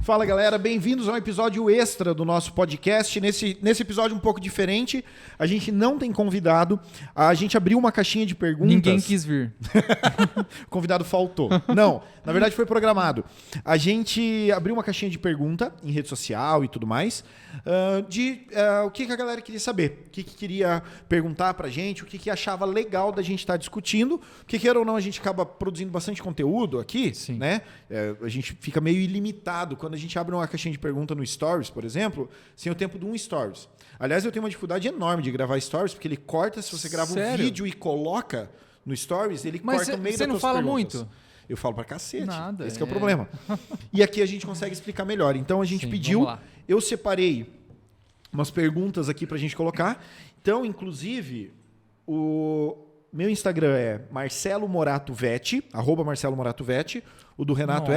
Fala, galera, bem-vindos a um episódio extra do nosso podcast. Nesse episódio um pouco diferente, a gente não tem convidado, a gente abriu uma caixinha de perguntas. Ninguém quis vir. O convidado faltou. Não, na verdade foi programado. A gente abriu uma caixinha de pergunta em rede social e tudo mais, o que a galera queria saber, o que queria perguntar pra gente, o que achava legal da gente estar discutindo, porque queira ou não, a gente acaba produzindo bastante conteúdo aqui, Sim. né? A gente fica meio ilimitado quando a gente abre uma caixinha de pergunta no Stories, por exemplo, sem o tempo de um Stories. Aliás, eu tenho uma dificuldade enorme de gravar Stories, porque ele corta, se você grava um vídeo e coloca no Stories, ele corta no meio das tuas perguntas. Mas você não fala muito? Eu falo pra cacete. Nada. Esse que é o problema. E aqui a gente consegue explicar melhor. Então a gente pediu, eu separei umas perguntas aqui pra gente colocar. Então, inclusive, o meu Instagram é Marcelo Morato Vetti, @MarceloMoratoVetti. O do Renato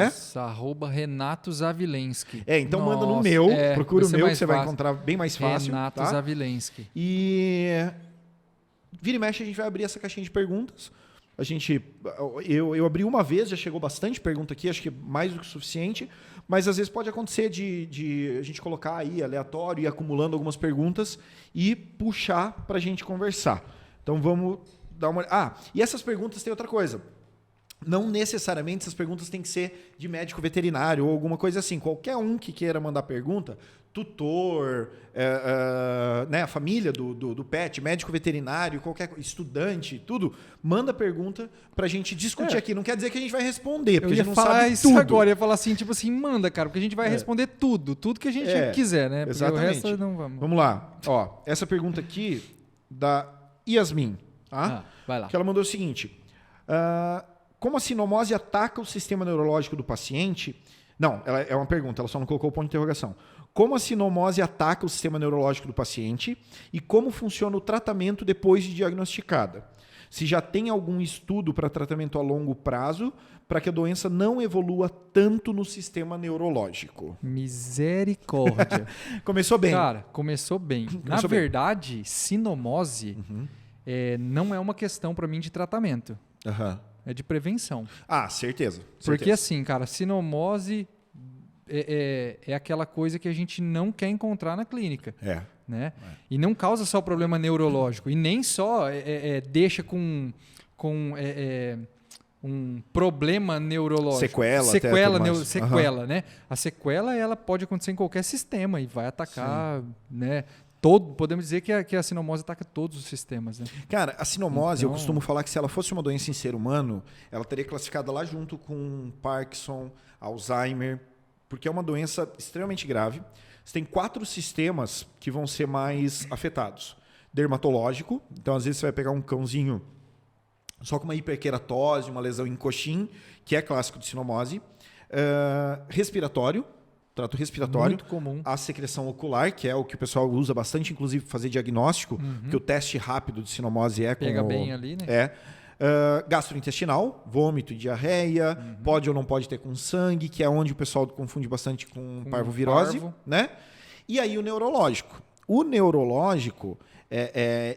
@Renato Zavilensky. Então manda no meu, procura o meu que você vai encontrar bem mais fácil. Renato Zavilensky. E vira e mexe a gente vai abrir essa caixinha de perguntas. Eu abri uma vez, já chegou bastante pergunta aqui, acho que mais do que o suficiente, mas às vezes pode acontecer de a gente colocar aí aleatório e acumulando algumas perguntas e puxar para a gente conversar. Então vamos dar uma... e essas perguntas tem outra coisa. Não necessariamente essas perguntas têm que ser de médico veterinário ou alguma coisa assim. Qualquer um que queira mandar pergunta, tutor, a família do pet, médico veterinário, qualquer estudante, tudo, manda pergunta pra gente discutir aqui. Não quer dizer que a gente vai responder, porque a gente não sabe tudo. Agora, eu ia falar assim, tipo assim, manda, cara, porque a gente vai responder tudo que a gente quiser, né? Porque exatamente. o resto não vamos. Vamos lá. Essa pergunta aqui da Yasmin, tá? Vai lá. Que ela mandou o seguinte: como a sinomose ataca o sistema neurológico do paciente? Não, ela é uma pergunta, ela só não colocou o ponto de interrogação. Como a sinomose ataca o sistema neurológico do paciente e como funciona o tratamento depois de diagnosticada? Se já tem algum estudo para tratamento a longo prazo para que a doença não evolua tanto no sistema neurológico? Misericórdia. Começou bem. Cara, começou bem. Na verdade, sinomose não é uma questão para mim de tratamento. É de prevenção. Certeza. Porque assim, cara, sinomose é aquela coisa que a gente não quer encontrar na clínica. Né? E não causa só problema neurológico. E nem só deixa com um problema neurológico. Sequela, né? A sequela ela pode acontecer em qualquer sistema e vai atacar, né? Podemos dizer que a sinomose ataca todos os sistemas, né? Cara, a sinomose, eu costumo falar que se ela fosse uma doença em ser humano, ela teria classificada lá junto com Parkinson, Alzheimer, porque é uma doença extremamente grave. Você tem 4 sistemas que vão ser mais afetados. Dermatológico, então às vezes você vai pegar um cãozinho só com uma hiperqueratose, uma lesão em coxim, que é clássico de sinomose. Respiratório, trato respiratório, muito comum. A secreção ocular, que é o que o pessoal usa bastante, inclusive, para fazer diagnóstico, que o teste rápido de sinomose pega bem ali, né? Gastrointestinal, vômito e diarreia, pode ou não pode ter com sangue, que é onde o pessoal confunde bastante com parvovirose, né? E aí o neurológico. O neurológico,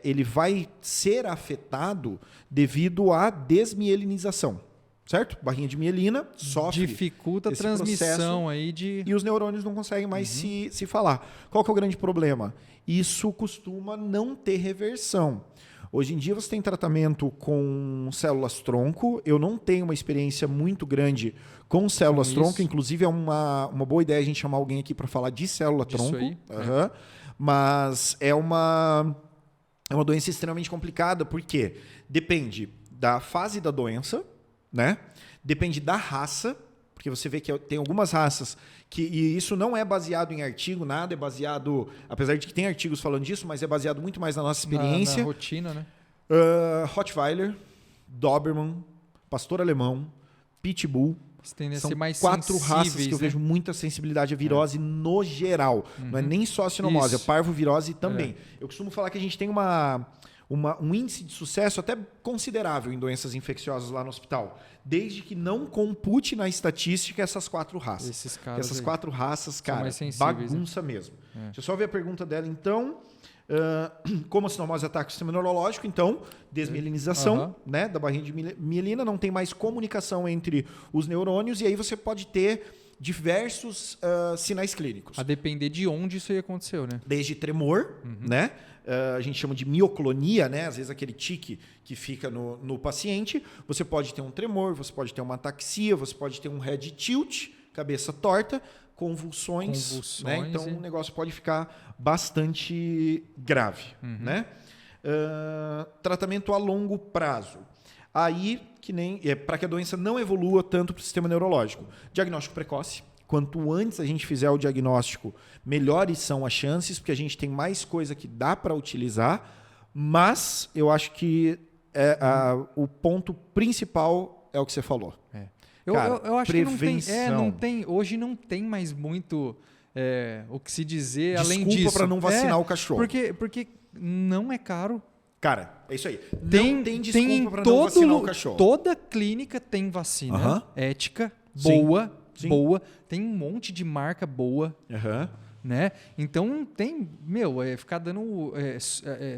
ele vai ser afetado devido à desmielinização. Certo? Barrinha de mielina sofre. Dificulta a transmissão aí de... E os neurônios não conseguem mais se falar. Qual que é o grande problema? Isso costuma não ter reversão. Hoje em dia você tem tratamento com células-tronco. Eu não tenho uma experiência muito grande com células-tronco. Inclusive é uma boa ideia a gente chamar alguém aqui para falar de célula-tronco. Mas é uma doença extremamente complicada, porque depende da fase da doença, né? Depende da raça, porque você vê que tem algumas raças e isso não é baseado em artigo, nada, é baseado, apesar de que tem artigos falando disso, mas é baseado muito mais na nossa experiência. Na rotina, né? Rottweiler, Doberman, Pastor Alemão, Pitbull. São mais 4 raças que eu vejo muita sensibilidade à virose no geral. Não é nem só a sinomose, a parvovirose também. Eu costumo falar que a gente tem um índice de sucesso até considerável em doenças infecciosas lá no hospital, desde que não compute na estatística essas 4 raças. Essas 4 raças, cara, bagunça mesmo. Deixa eu só ver a pergunta dela, então. Como a sinomose ataca o sistema neurológico, então, desmielinização né, da barrinha de mielina, não tem mais comunicação entre os neurônios, e aí você pode ter diversos sinais clínicos. A depender de onde isso aí aconteceu, né? Desde tremor, né? A gente chama de mioclonia, né? Às vezes aquele tique que fica no paciente. Você pode ter um tremor, você pode ter uma ataxia, você pode ter um head tilt, cabeça torta, convulsões, né? Então o negócio pode ficar bastante grave, né? Tratamento a longo prazo. Aí, para que a doença não evolua tanto para o sistema neurológico. Diagnóstico precoce. Quanto antes a gente fizer o diagnóstico, melhores são as chances, porque a gente tem mais coisa que dá para utilizar, mas eu acho que o ponto principal é o que você falou. Cara, eu acho prevenção. Que não tem, hoje não tem mais muito o que se dizer além disso. Desculpa para não vacinar o cachorro. Porque não é caro. Cara, é isso aí. Não tem desculpa para não vacinar o cachorro. Toda clínica tem vacina ética, boa. Sim. Boa. Tem um monte de marca boa. Né? Então não tem, ficar dando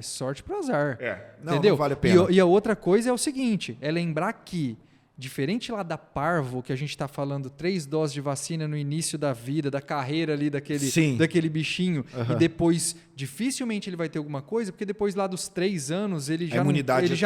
sorte pro azar. Entendeu? Não vale a pena. E a outra coisa é o seguinte, é lembrar que, diferente lá da parvo, que a gente está falando 3 doses de vacina no início da vida, da carreira ali daquele bichinho, e depois dificilmente ele vai ter alguma coisa, porque depois lá dos 3 anos ele já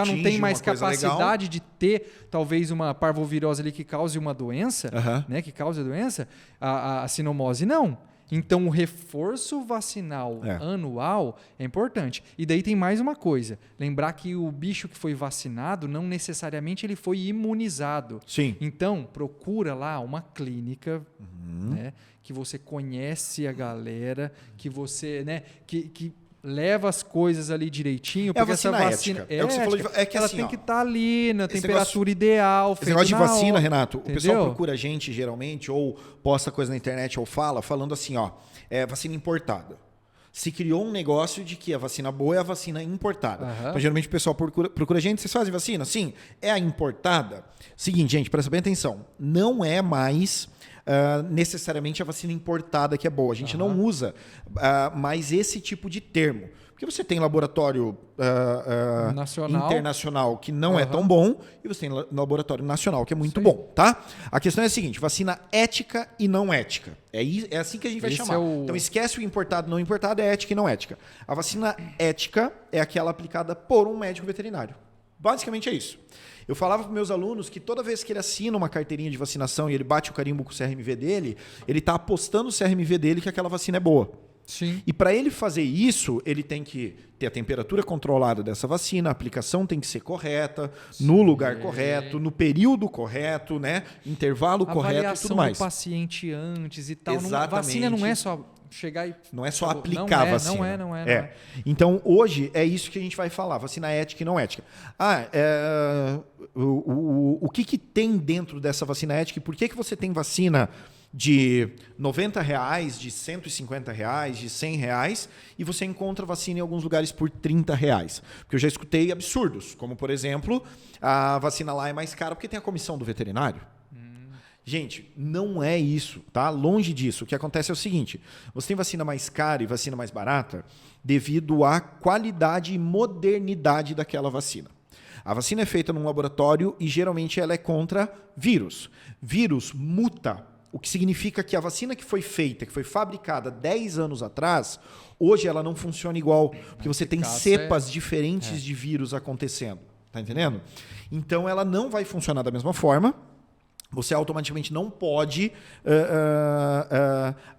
não tem mais capacidade de ter talvez uma parvovirose ali que cause uma doença, né, que cause a doença, a sinomose não. Então, o reforço vacinal anual é importante. E daí tem mais uma coisa. Lembrar que o bicho que foi vacinado, não necessariamente ele foi imunizado. Sim. Então, procura lá uma clínica, né, que você conhece a galera, que você, né, que leva as coisas ali direitinho. Porque essa vacina é o que você falou que ela tem que estar ali na temperatura ideal. Esse negócio de vacina, Renato, o pessoal procura a gente geralmente, ou posta coisa na internet, ou falando assim, vacina importada. Se criou um negócio de que a vacina boa é a vacina importada. Então, geralmente o pessoal procura a gente. Vocês fazem vacina? Sim. É a importada? Seguinte, gente, presta bem atenção. Não é mais necessariamente a vacina importada que é boa. A gente não usa mais esse tipo de termo. Porque você tem laboratório internacional que não é tão bom e você tem laboratório nacional que é muito bom, tá? A questão é a seguinte, vacina ética e não ética. É assim que a gente vai chamar. Então esquece o importado e não importado, é ética e não ética. A vacina ética é aquela aplicada por um médico veterinário. Basicamente é isso. Eu falava para meus alunos que toda vez que ele assina uma carteirinha de vacinação e ele bate o carimbo com o CRMV dele, ele está apostando no CRMV dele que aquela vacina é boa. Sim. E para ele fazer isso, ele tem que ter a temperatura controlada dessa vacina, a aplicação tem que ser correta, no lugar correto, no período correto, né? Intervalo correto e tudo mais. Avaliação do paciente antes e tal. Exatamente. Vacina não é só chegar e... Não é só aplicar a vacina. Não é. Então, hoje, é isso que a gente vai falar. Vacina ética e não ética. O que tem dentro dessa vacina ética e por que você tem vacina de R$90, de R$150, de R$100 e você encontra vacina em alguns lugares por R$30? Porque eu já escutei absurdos, como, por exemplo, a vacina lá é mais cara porque tem a comissão do veterinário. Gente, não é isso, tá? Longe disso. O que acontece é o seguinte, você tem vacina mais cara e vacina mais barata devido à qualidade e modernidade daquela vacina. A vacina é feita num laboratório e geralmente ela é contra vírus. Vírus muta, o que significa que a vacina que foi feita, que foi fabricada 10 anos atrás, hoje ela não funciona igual, porque você tem cepas diferentes de vírus acontecendo. Tá entendendo? Então ela não vai funcionar da mesma forma. Você automaticamente não pode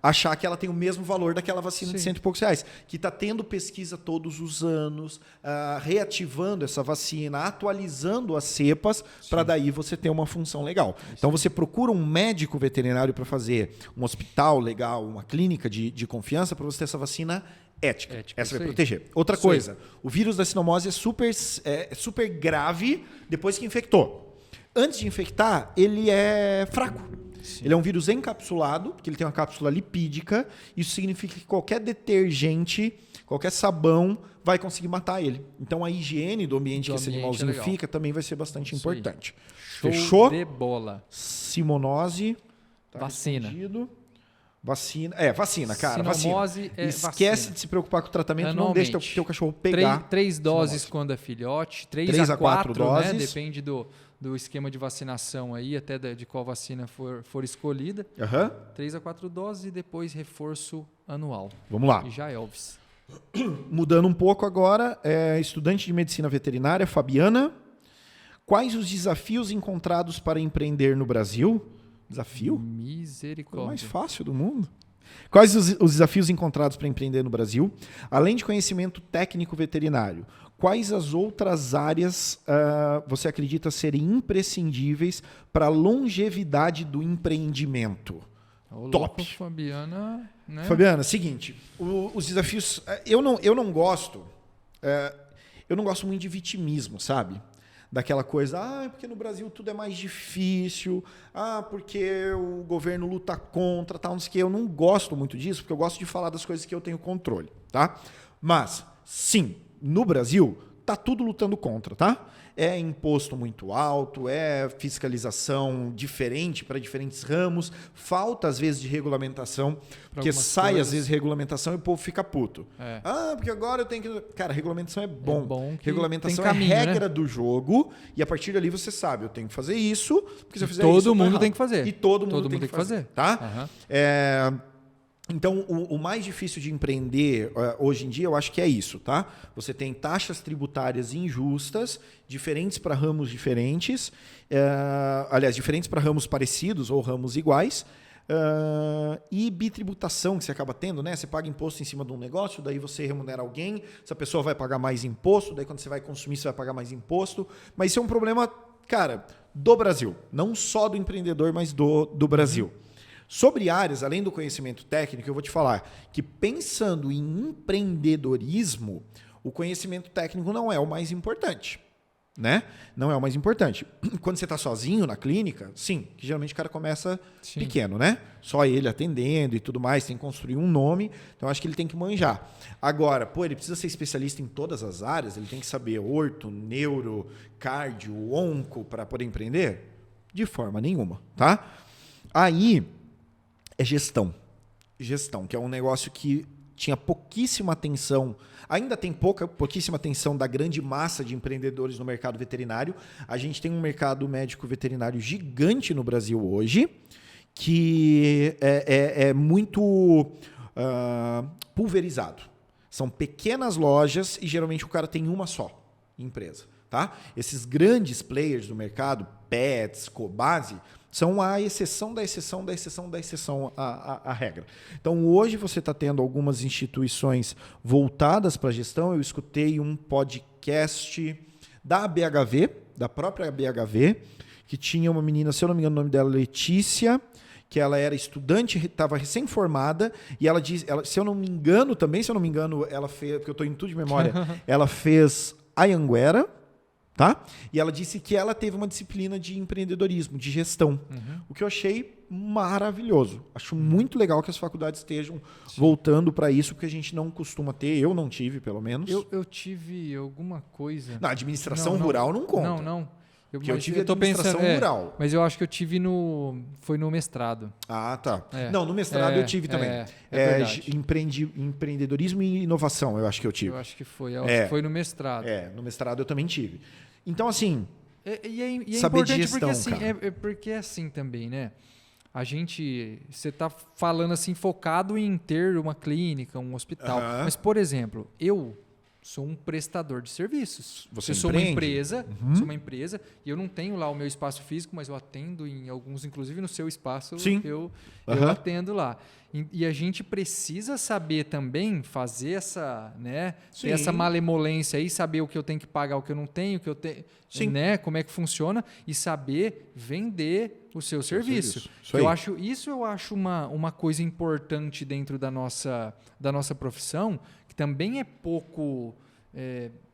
achar que ela tem o mesmo valor daquela vacina de R$100 e poucos, que está tendo pesquisa todos os anos, reativando essa vacina, atualizando as cepas, para daí você ter uma função legal. Então você procura um médico veterinário para fazer um hospital legal, uma clínica de confiança, para você ter essa vacina ética. Essa vai proteger. Outra coisa, o vírus da sinomose é super grave depois que infectou. Antes de infectar, ele é fraco. Sim. Ele é um vírus encapsulado, porque ele tem uma cápsula lipídica. Isso significa que qualquer detergente, qualquer sabão vai conseguir matar ele. Então a higiene do ambiente que esse animalzinho fica também vai ser bastante importante. Fechou? De bola. Simonose. Vacina. Respondido. Vacina, cara. Sinomose vacina. é Esquece vacina. de se preocupar com o tratamento, não deixa teu cachorro pegar. 3 doses quando é filhote, 3 a 4 doses. Né? Depende do esquema de vacinação aí, até de qual vacina for escolhida. 3 a 4 doses e depois reforço anual. Vamos lá. E já Elvis. Mudando um pouco agora, estudante de medicina veterinária, Fabiana. Quais os desafios encontrados para empreender no Brasil? Desafio? Misericórdia. O mais fácil do mundo. Quais os desafios encontrados para empreender no Brasil? Além de conhecimento técnico veterinário, quais as outras áreas você acredita serem imprescindíveis para a longevidade do empreendimento? Top. Fabiana, né? Fabiana, seguinte, os desafios... Eu não gosto muito de vitimismo, sabe? Daquela coisa, porque no Brasil tudo é mais difícil, porque o governo luta contra, tal, não sei o quê. Eu não gosto muito disso, porque eu gosto de falar das coisas que eu tenho controle, tá? Mas, sim, no Brasil, tá tudo lutando contra, tá? É imposto muito alto, é fiscalização diferente para diferentes ramos, falta às vezes de regulamentação, porque sai às vezes regulamentação e o povo fica puto. Porque agora eu tenho que... Cara, regulamentação é bom. Regulamentação caminho, é regra do jogo e a partir dali você sabe, eu tenho que fazer isso, porque se eu fizer isso... Todo mundo tem que fazer. E todo mundo tem que fazer. Tá? Uhum. Então, o mais difícil de empreender hoje em dia, eu acho que é isso, tá? Você tem taxas tributárias injustas, diferentes para ramos diferentes, aliás, diferentes para ramos parecidos ou ramos iguais, e bitributação que você acaba tendo, né? Você paga imposto em cima de um negócio, daí você remunera alguém, essa pessoa vai pagar mais imposto, daí quando você vai consumir, você vai pagar mais imposto. Mas isso é um problema, cara, do Brasil. Não só do empreendedor, mas do Brasil. Sobre áreas, além do conhecimento técnico, eu vou te falar que pensando em empreendedorismo, o conhecimento técnico não é o mais importante, né? Não é o mais importante. Quando você está sozinho na clínica, sim, que geralmente o cara começa pequeno, né? Só ele atendendo e tudo mais, tem que construir um nome, então acho que ele tem que manjar. Agora, ele precisa ser especialista em todas as áreas, ele tem que saber orto, neuro, cardio, onco para poder empreender? De forma nenhuma, tá? Aí... é gestão, que é um negócio que tinha pouquíssima atenção, ainda tem pouquíssima atenção da grande massa de empreendedores no mercado veterinário. A gente tem um mercado médico veterinário gigante no Brasil hoje, que é muito pulverizado. São pequenas lojas e geralmente o cara tem uma só empresa. Tá? Esses grandes players do mercado, Pets, Cobase, são a exceção da exceção da exceção da exceção à regra. Então, hoje você está tendo algumas instituições voltadas para a gestão. Eu escutei um podcast da BHV, da própria BHV, que tinha uma menina, se eu não me engano, o nome dela é Letícia, que ela era estudante, estava recém-formada, e ela diz, se eu não me engano, ela fez, porque eu estou em tudo de memória, ela fez Anhanguera, tá? E ela disse que ela teve uma disciplina de empreendedorismo, de gestão, o que eu achei maravilhoso. Acho muito legal que as faculdades estejam voltando para isso, porque a gente não costuma ter, eu não tive, pelo menos. Eu tive alguma coisa... Na administração rural não conta. Não. Eu tive administração rural. Mas eu acho que eu tive foi no mestrado. Ah, tá. Não, no mestrado eu tive também. Empreendedorismo e inovação, eu acho que eu tive. Eu acho que foi. Foi no mestrado. No mestrado eu também tive. Então, assim, e é saber importante de gestão, porque é assim também, né? Você está falando assim, focado em ter uma clínica, um hospital. Mas, por exemplo, eu sou um prestador de serviços. Você sou uma empresa, e eu não tenho lá o meu espaço físico, mas eu atendo em alguns, inclusive no seu espaço, eu atendo lá. E a gente precisa saber também fazer ter essa malemolência aí, saber o que eu tenho que pagar, o que eu não tenho, né, como é que funciona, e saber vender o seu serviço. Eu acho uma coisa importante dentro da nossa profissão, que também é pouco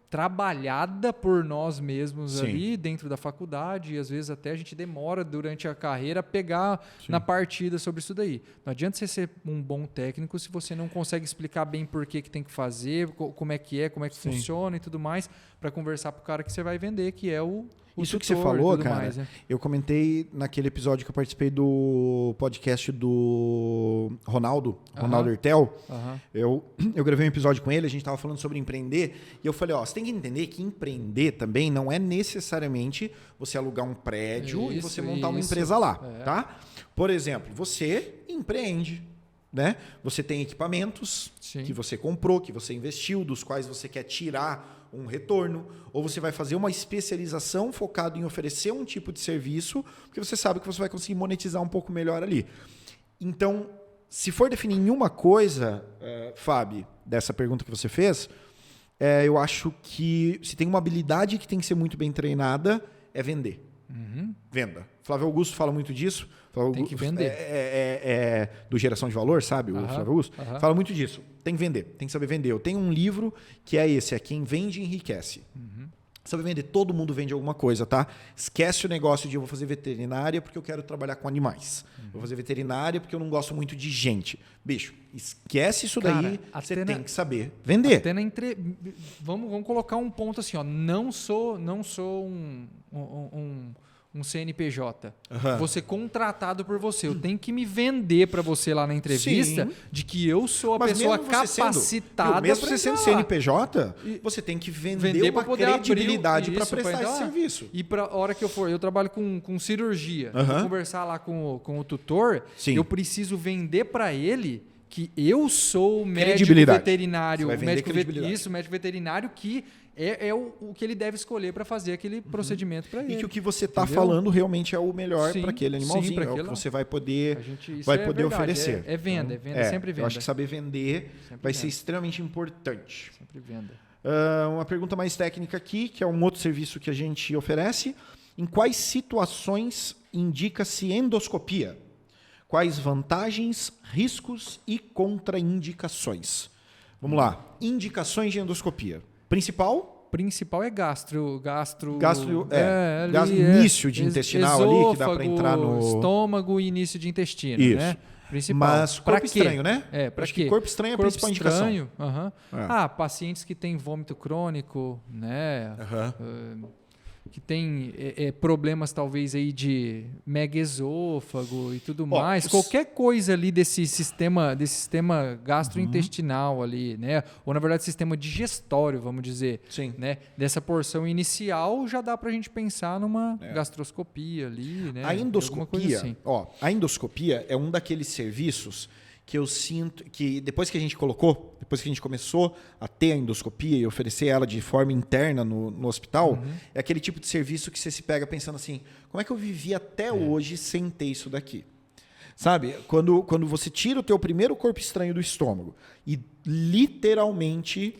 trabalhada por nós mesmos ali dentro da faculdade, e às vezes até a gente demora durante a carreira a pegar na partida sobre isso daí. Não adianta você ser um bom técnico se você não consegue explicar bem por que tem que fazer, como é que funciona e tudo mais, para conversar para o cara que você vai vender, que é o Isso que você falou, cara, mais, né? Eu comentei naquele episódio que eu participei do podcast do Ronaldo Hertel. Eu gravei um episódio com ele, a gente estava falando sobre empreender, e eu falei, você tem que entender que empreender também não é necessariamente você alugar um prédio e você montar uma empresa lá, tá? Por exemplo, você empreende, né? Você tem equipamentos que você comprou, que você investiu, dos quais você quer tirar um retorno, ou você vai fazer uma especialização focada em oferecer um tipo de serviço, porque você sabe que você vai conseguir monetizar um pouco melhor ali. Então, se for definir em uma coisa, Fábio, dessa pergunta que você fez, eu acho que se tem uma habilidade que tem que ser muito bem treinada, é vender. Venda. Flávio Augusto fala muito disso. Tem que vender. Do Geração de Valor, sabe? O Flávio Augusto. Fala muito disso. Tem que vender. Tem que saber vender. Eu tenho um livro que é esse. Quem vende enriquece. Saber vender. Todo mundo vende alguma coisa, tá? Esquece o negócio de eu vou fazer veterinária porque eu quero trabalhar com animais. Vou fazer veterinária porque eu não gosto muito de gente. Bicho, esquece isso daí. Você tem que saber vender. Vamos colocar um ponto assim, ó. Não sou um CNPJ. Vou ser contratado por você. Eu tenho que me vender para você lá na entrevista de que eu sou a pessoa capacitada. Mesmo você sendo CNPJ, você tem que vender uma credibilidade para prestar esse serviço. E para a hora que eu trabalho com cirurgia, vou conversar lá com o tutor, eu preciso vender para ele que eu sou o médico veterinário, médico veterinário que é o que ele deve escolher para fazer aquele procedimento para ele. E que o que você está falando realmente é o melhor para aquele animalzinho, é o que você vai poder, oferecer. É venda, sempre venda. Eu acho que saber vender vai ser extremamente importante. Sempre venda. Uma pergunta mais técnica aqui, que é um outro serviço que a gente oferece. Em quais situações indica-se endoscopia? Quais vantagens, riscos e contraindicações? Vamos lá. Indicações de endoscopia. Principal é gastro início de intestinal ali, que dá para entrar no estômago e início de intestino, isso. Né? Principal. Mas corpo estranho, né? Para quê? Corpo estranho é a principal indicação. Pacientes que têm vômito crônico, né? Que tem problemas talvez aí de megaesôfago e tudo mais, qualquer coisa ali desse sistema gastrointestinal ali, né? Ou na verdade sistema digestório, vamos dizer, né? Dessa porção inicial já dá pra gente pensar numa gastroscopia ali, né? A endoscopia, assim. A endoscopia é um daqueles serviços que eu sinto que depois que a gente começou a ter a endoscopia e oferecer ela de forma interna no hospital, é aquele tipo de serviço que você se pega pensando assim, como é que eu vivi até hoje sem ter isso daqui? Sabe? Quando você tira o teu primeiro corpo estranho do estômago e literalmente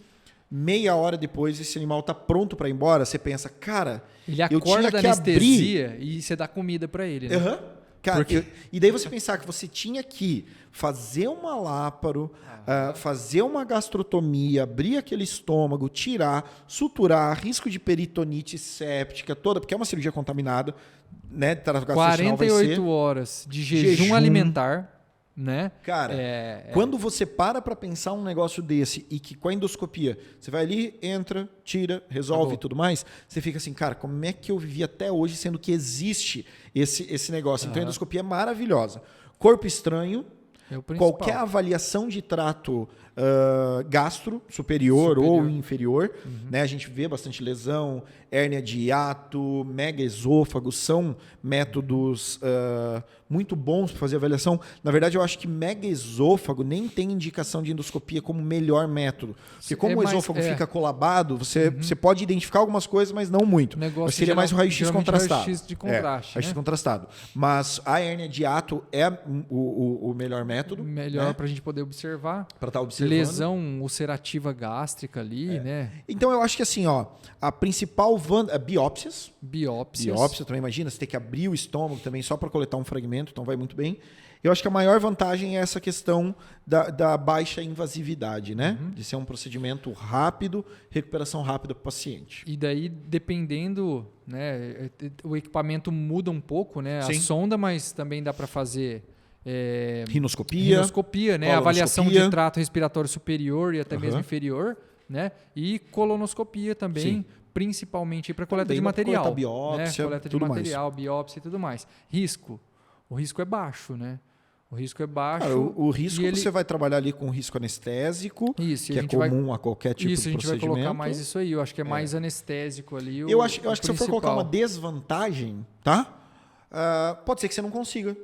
meia hora depois esse animal está pronto para ir embora, você pensa, cara, ele acorda da anestesia e você dá comida para ele, né? Cara, e daí você pensar que você tinha que fazer uma láparo, fazer uma gastrotomia, abrir aquele estômago, tirar, suturar, risco de peritonite séptica toda, porque é uma cirurgia contaminada, né? 48 horas de jejum alimentar, né? Cara, quando você para pensar um negócio desse e que com a endoscopia você vai ali, entra, tira, resolve e tudo mais, você fica assim, cara, como é que eu vivi até hoje sendo que existe esse negócio? Então a endoscopia é maravilhosa. Corpo estranho, qualquer avaliação de trato gastro, superior ou inferior, né? A gente vê bastante lesão, hérnia de hiato, megaesôfago, são métodos muito bons para fazer avaliação. Na verdade, eu acho que megaesôfago nem tem indicação de endoscopia como melhor método. Porque como o esôfago fica colabado, você pode identificar algumas coisas, mas não muito. Mas seria mais o raio-x contrastado. Raio-x de contraste, raio-x contrastado. Mas a hérnia de hiato é o melhor método. Melhor, né? Para a gente poder observar. Para estar observando. Lesão ulcerativa gástrica ali, né? Então, eu acho que assim, a principal biópsias. Biópsia também, imagina, você tem que abrir o estômago também só para coletar um fragmento, então vai muito bem. Eu acho que a maior vantagem é essa questão da baixa invasividade, né? De ser um procedimento rápido, recuperação rápida para o paciente. E daí, dependendo, né, o equipamento muda um pouco, né? A sonda, mas também dá para fazer rinoscopia, né? Avaliação de trato respiratório superior e até mesmo inferior. né? E colonoscopia também, principalmente para coleta de material. Coleta biópsia, coleta de material, biópsia e tudo mais. Risco. O risco é baixo, né? O risco é baixo. Cara, o risco você vai trabalhar ali com risco anestésico, que é comum a qualquer tipo de procedimento. Isso, a gente vai colocar mais isso aí. Eu acho que é mais anestésico ali. Eu acho que se eu for colocar uma desvantagem, tá? Pode ser que você não consiga.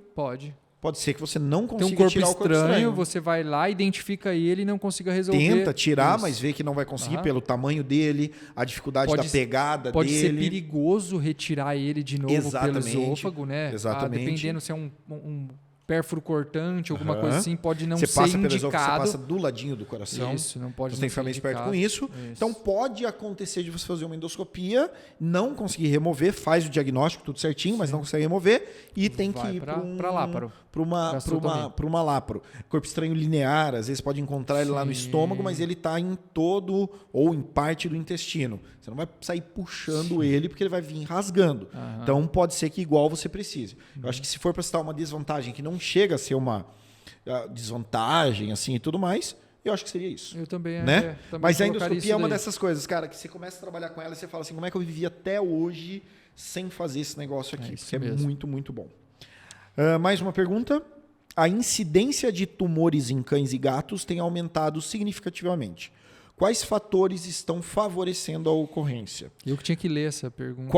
Pode ser que você não consiga tirar o corpo estranho. Você vai lá, identifica ele e não consiga resolver. Tenta tirar, mas vê que não vai conseguir pelo tamanho dele, a dificuldade da pegada dele. Pode ser perigoso retirar ele de novo pelo esôfago, né? Exatamente. Dependendo se é um pérfuro cortante, alguma coisa assim, pode não ser indicado. Você passa do ladinho do coração. Isso, não pode você tem que ficar meio esperto com isso. Então pode acontecer de você fazer uma endoscopia, não conseguir remover, faz o diagnóstico tudo certinho, mas não consegue remover e tem que ir para láparo. Para uma láparo. Corpo estranho linear, às vezes pode encontrar ele lá no estômago, mas ele está em todo ou em parte do intestino. Você não vai sair puxando ele porque ele vai vir rasgando. Então pode ser que igual você precise. Eu acho que se for para citar uma desvantagem que não chega a ser uma desvantagem assim e tudo mais, eu acho que seria isso. Eu também, né? Mas a endoscopia é uma dessas coisas, cara, que você começa a trabalhar com ela e você fala assim, como é que eu vivi até hoje sem fazer esse negócio aqui? Porque é muito, muito bom. Mais uma pergunta. A incidência de tumores em cães e gatos tem aumentado significativamente. Quais fatores estão favorecendo a ocorrência? Eu que tinha que ler essa pergunta.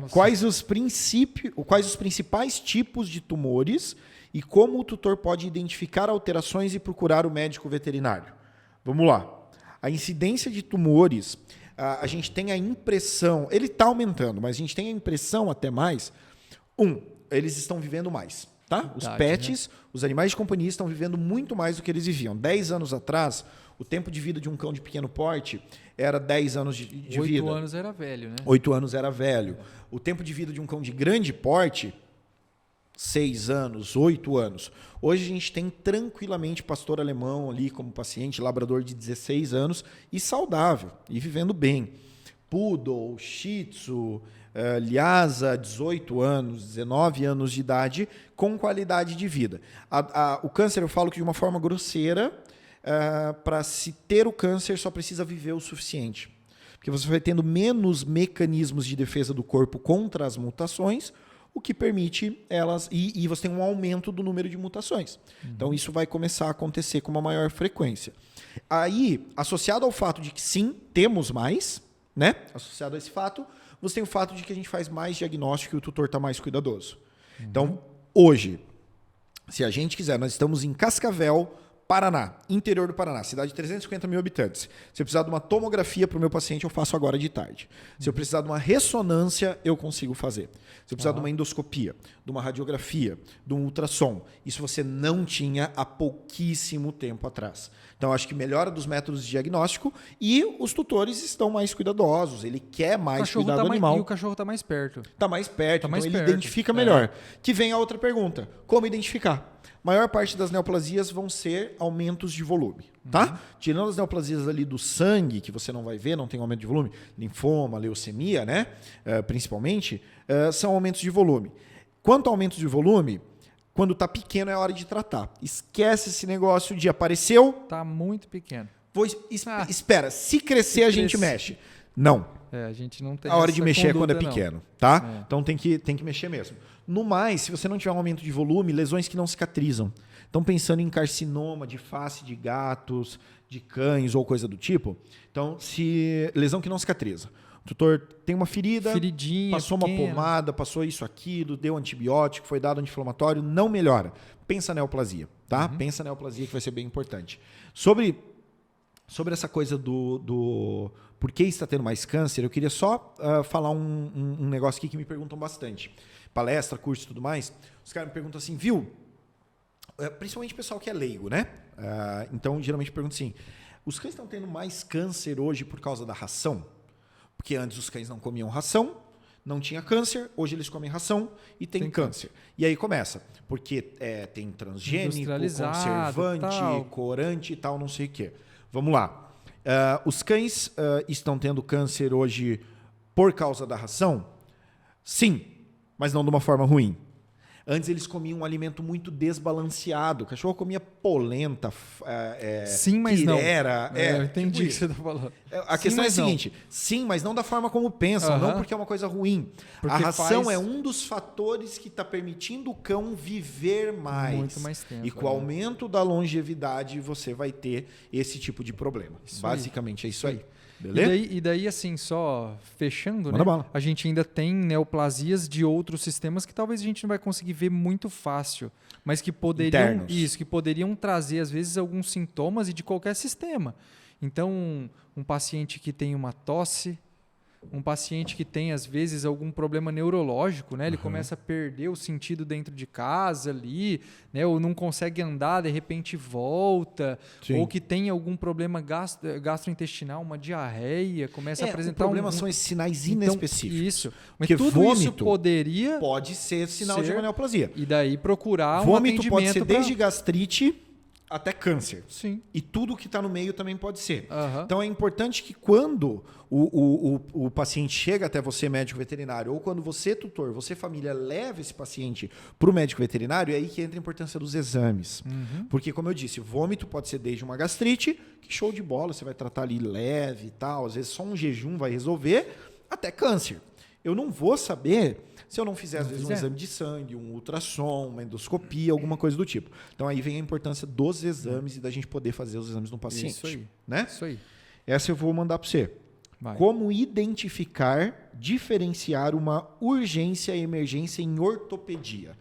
Quais os principais tipos de tumores e como o tutor pode identificar alterações e procurar o médico veterinário? Vamos lá. A incidência de tumores, a gente tem a impressão, ele está aumentando, mas a gente tem a impressão até mais, eles estão vivendo mais. Tá? Os pets, os animais de companhia estão vivendo muito mais do que eles viviam. 10 anos atrás, o tempo de vida de um cão de pequeno porte era 10 anos de vida. 8 anos era velho, né? 8 anos era velho. O tempo de vida de um cão de grande porte, 6 anos, 8 anos. Hoje a gente tem tranquilamente pastor alemão ali como paciente, labrador de 16 anos e saudável, e vivendo bem. Poodle, Shih Tzu, Lhasa, 18 anos, 19 anos de idade, com qualidade de vida. O câncer, eu falo que de uma forma grosseira, para se ter o câncer só precisa viver o suficiente. Porque você vai tendo menos mecanismos de defesa do corpo contra as mutações, o que permite elas... E você tem um aumento do número de mutações. Então, isso vai começar a acontecer com uma maior frequência. Aí, associado ao fato de que sim, temos mais, né? Associado a esse fato, você tem o fato de que a gente faz mais diagnóstico e o tutor está mais cuidadoso. Então, hoje, se a gente quiser, nós estamos em Cascavel, Paraná, interior do Paraná, cidade de 350 mil habitantes. Se eu precisar de uma tomografia para o meu paciente, eu faço agora de tarde. Se eu precisar de uma ressonância, eu consigo fazer. Se eu precisar de uma endoscopia, de uma radiografia, de um ultrassom, isso você não tinha há pouquíssimo tempo atrás. Então, acho que melhora dos métodos de diagnóstico e os tutores estão mais cuidadosos, ele quer mais cuidado do animal. E o cachorro está mais perto. Está mais perto, então ele identifica melhor. Que vem a outra pergunta, como identificar? Maior parte das neoplasias vão ser aumentos de volume, tá? Tirando as neoplasias ali do sangue, que você não vai ver, não tem aumento de volume, linfoma, leucemia, né? Principalmente, são aumentos de volume. Quanto ao aumento de volume, quando está pequeno é hora de tratar. Esquece esse negócio de apareceu... Está muito pequeno. Espera, se crescer a gente mexe. Não. A gente não tem a hora de mexer é quando é pequeno, tá? É. Então tem que mexer mesmo. No mais, se você não tiver um aumento de volume, lesões que não cicatrizam. Então, pensando em carcinoma de face de gatos, de cães ou coisa do tipo. Então, lesão que não cicatriza. O tutor tem uma ferida, passou uma pomada, passou isso, aquilo, deu antibiótico, foi dado anti-inflamatório, não melhora. Pensa na neoplasia, tá? Pensa na neoplasia que vai ser bem importante. Sobre essa coisa do por que está tendo mais câncer, eu queria só falar um negócio aqui que me perguntam bastante. Palestra, curso e tudo mais. Os caras me perguntam assim, viu? Principalmente o pessoal que é leigo, né? Então, geralmente perguntam assim, os cães estão tendo mais câncer hoje por causa da ração? Porque antes os cães não comiam ração, não tinha câncer, hoje eles comem ração e tem câncer. E aí começa, porque tem transgênico, conservante, corante e tal, não sei o quê. Vamos lá. Os cães estão tendo câncer hoje por causa da ração? Sim, mas não de uma forma ruim. Antes eles comiam um alimento muito desbalanceado. O cachorro comia polenta, sim, mas quirera. eu entendi o que você está falando. A questão é a seguinte, sim, mas não da forma como pensam, não porque é uma coisa ruim. Porque a ração é um dos fatores que está permitindo o cão viver mais. Muito mais tempo. E com o aumento da longevidade, você vai ter esse tipo de problema. Basicamente é isso aí. Beleza? E daí, assim, só fechando, Manda bala. a gente ainda tem neoplasias de outros sistemas que talvez a gente não vai conseguir ver muito fácil, mas que poderiam trazer, às vezes, alguns sintomas e de qualquer sistema. Então, um paciente que tem uma tosse, um paciente que tem, às vezes, algum problema neurológico, né? Ele começa a perder o sentido dentro de casa ali, né? Ou não consegue andar, de repente volta, ou que tem algum problema gastrointestinal, uma diarreia, começa a apresentar o problema são esses sinais inespecíficos. Isso. Mas porque tudo isso poderia... pode ser sinal de uma neoplasia. E daí procurar vômito pode ser desde gastrite até câncer. Sim. E tudo que está no meio também pode ser. Uhum. Então é importante que quando o paciente chega até você, médico veterinário, ou quando você, tutor, você, família, leva esse paciente para o médico veterinário, é aí que entra a importância dos exames. Uhum. Porque, como eu disse, vômito pode ser desde uma gastrite, que show de bola, você vai tratar ali leve e tal, às vezes só um jejum vai resolver, até câncer. Eu não vou saber se eu não fizer, às vezes, um exame de sangue, um ultrassom, uma endoscopia, alguma coisa do tipo. Então, aí vem a importância dos exames e da gente poder fazer os exames no paciente. Isso aí. Né? Isso aí. Essa eu vou mandar para você. Vai. Como diferenciar uma urgência e emergência em ortopedia?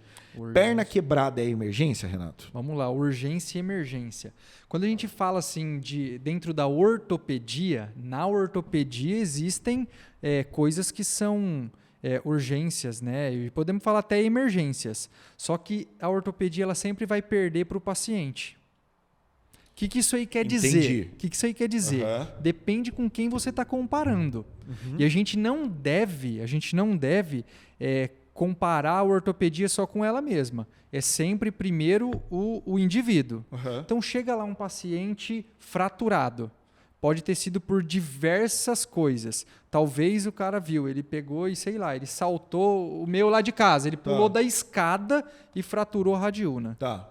Perna quebrada é emergência, Renato? Vamos lá, urgência e emergência. Quando a gente fala assim dentro da ortopedia, na ortopedia existem coisas que são urgências, né? E podemos falar até emergências. Só que a ortopedia ela sempre vai perder para o paciente. O que isso aí quer dizer? O que isso aí quer dizer? Depende com quem você está comparando. E a gente não deve comparar a ortopedia só com ela mesma. É sempre primeiro o indivíduo. Então chega lá um paciente fraturado. Pode ter sido por diversas coisas. Talvez o cara viu, ele pegou e, sei lá, ele saltou o meu lá de casa. Ele pulou da escada e fraturou a radiúna. Tá.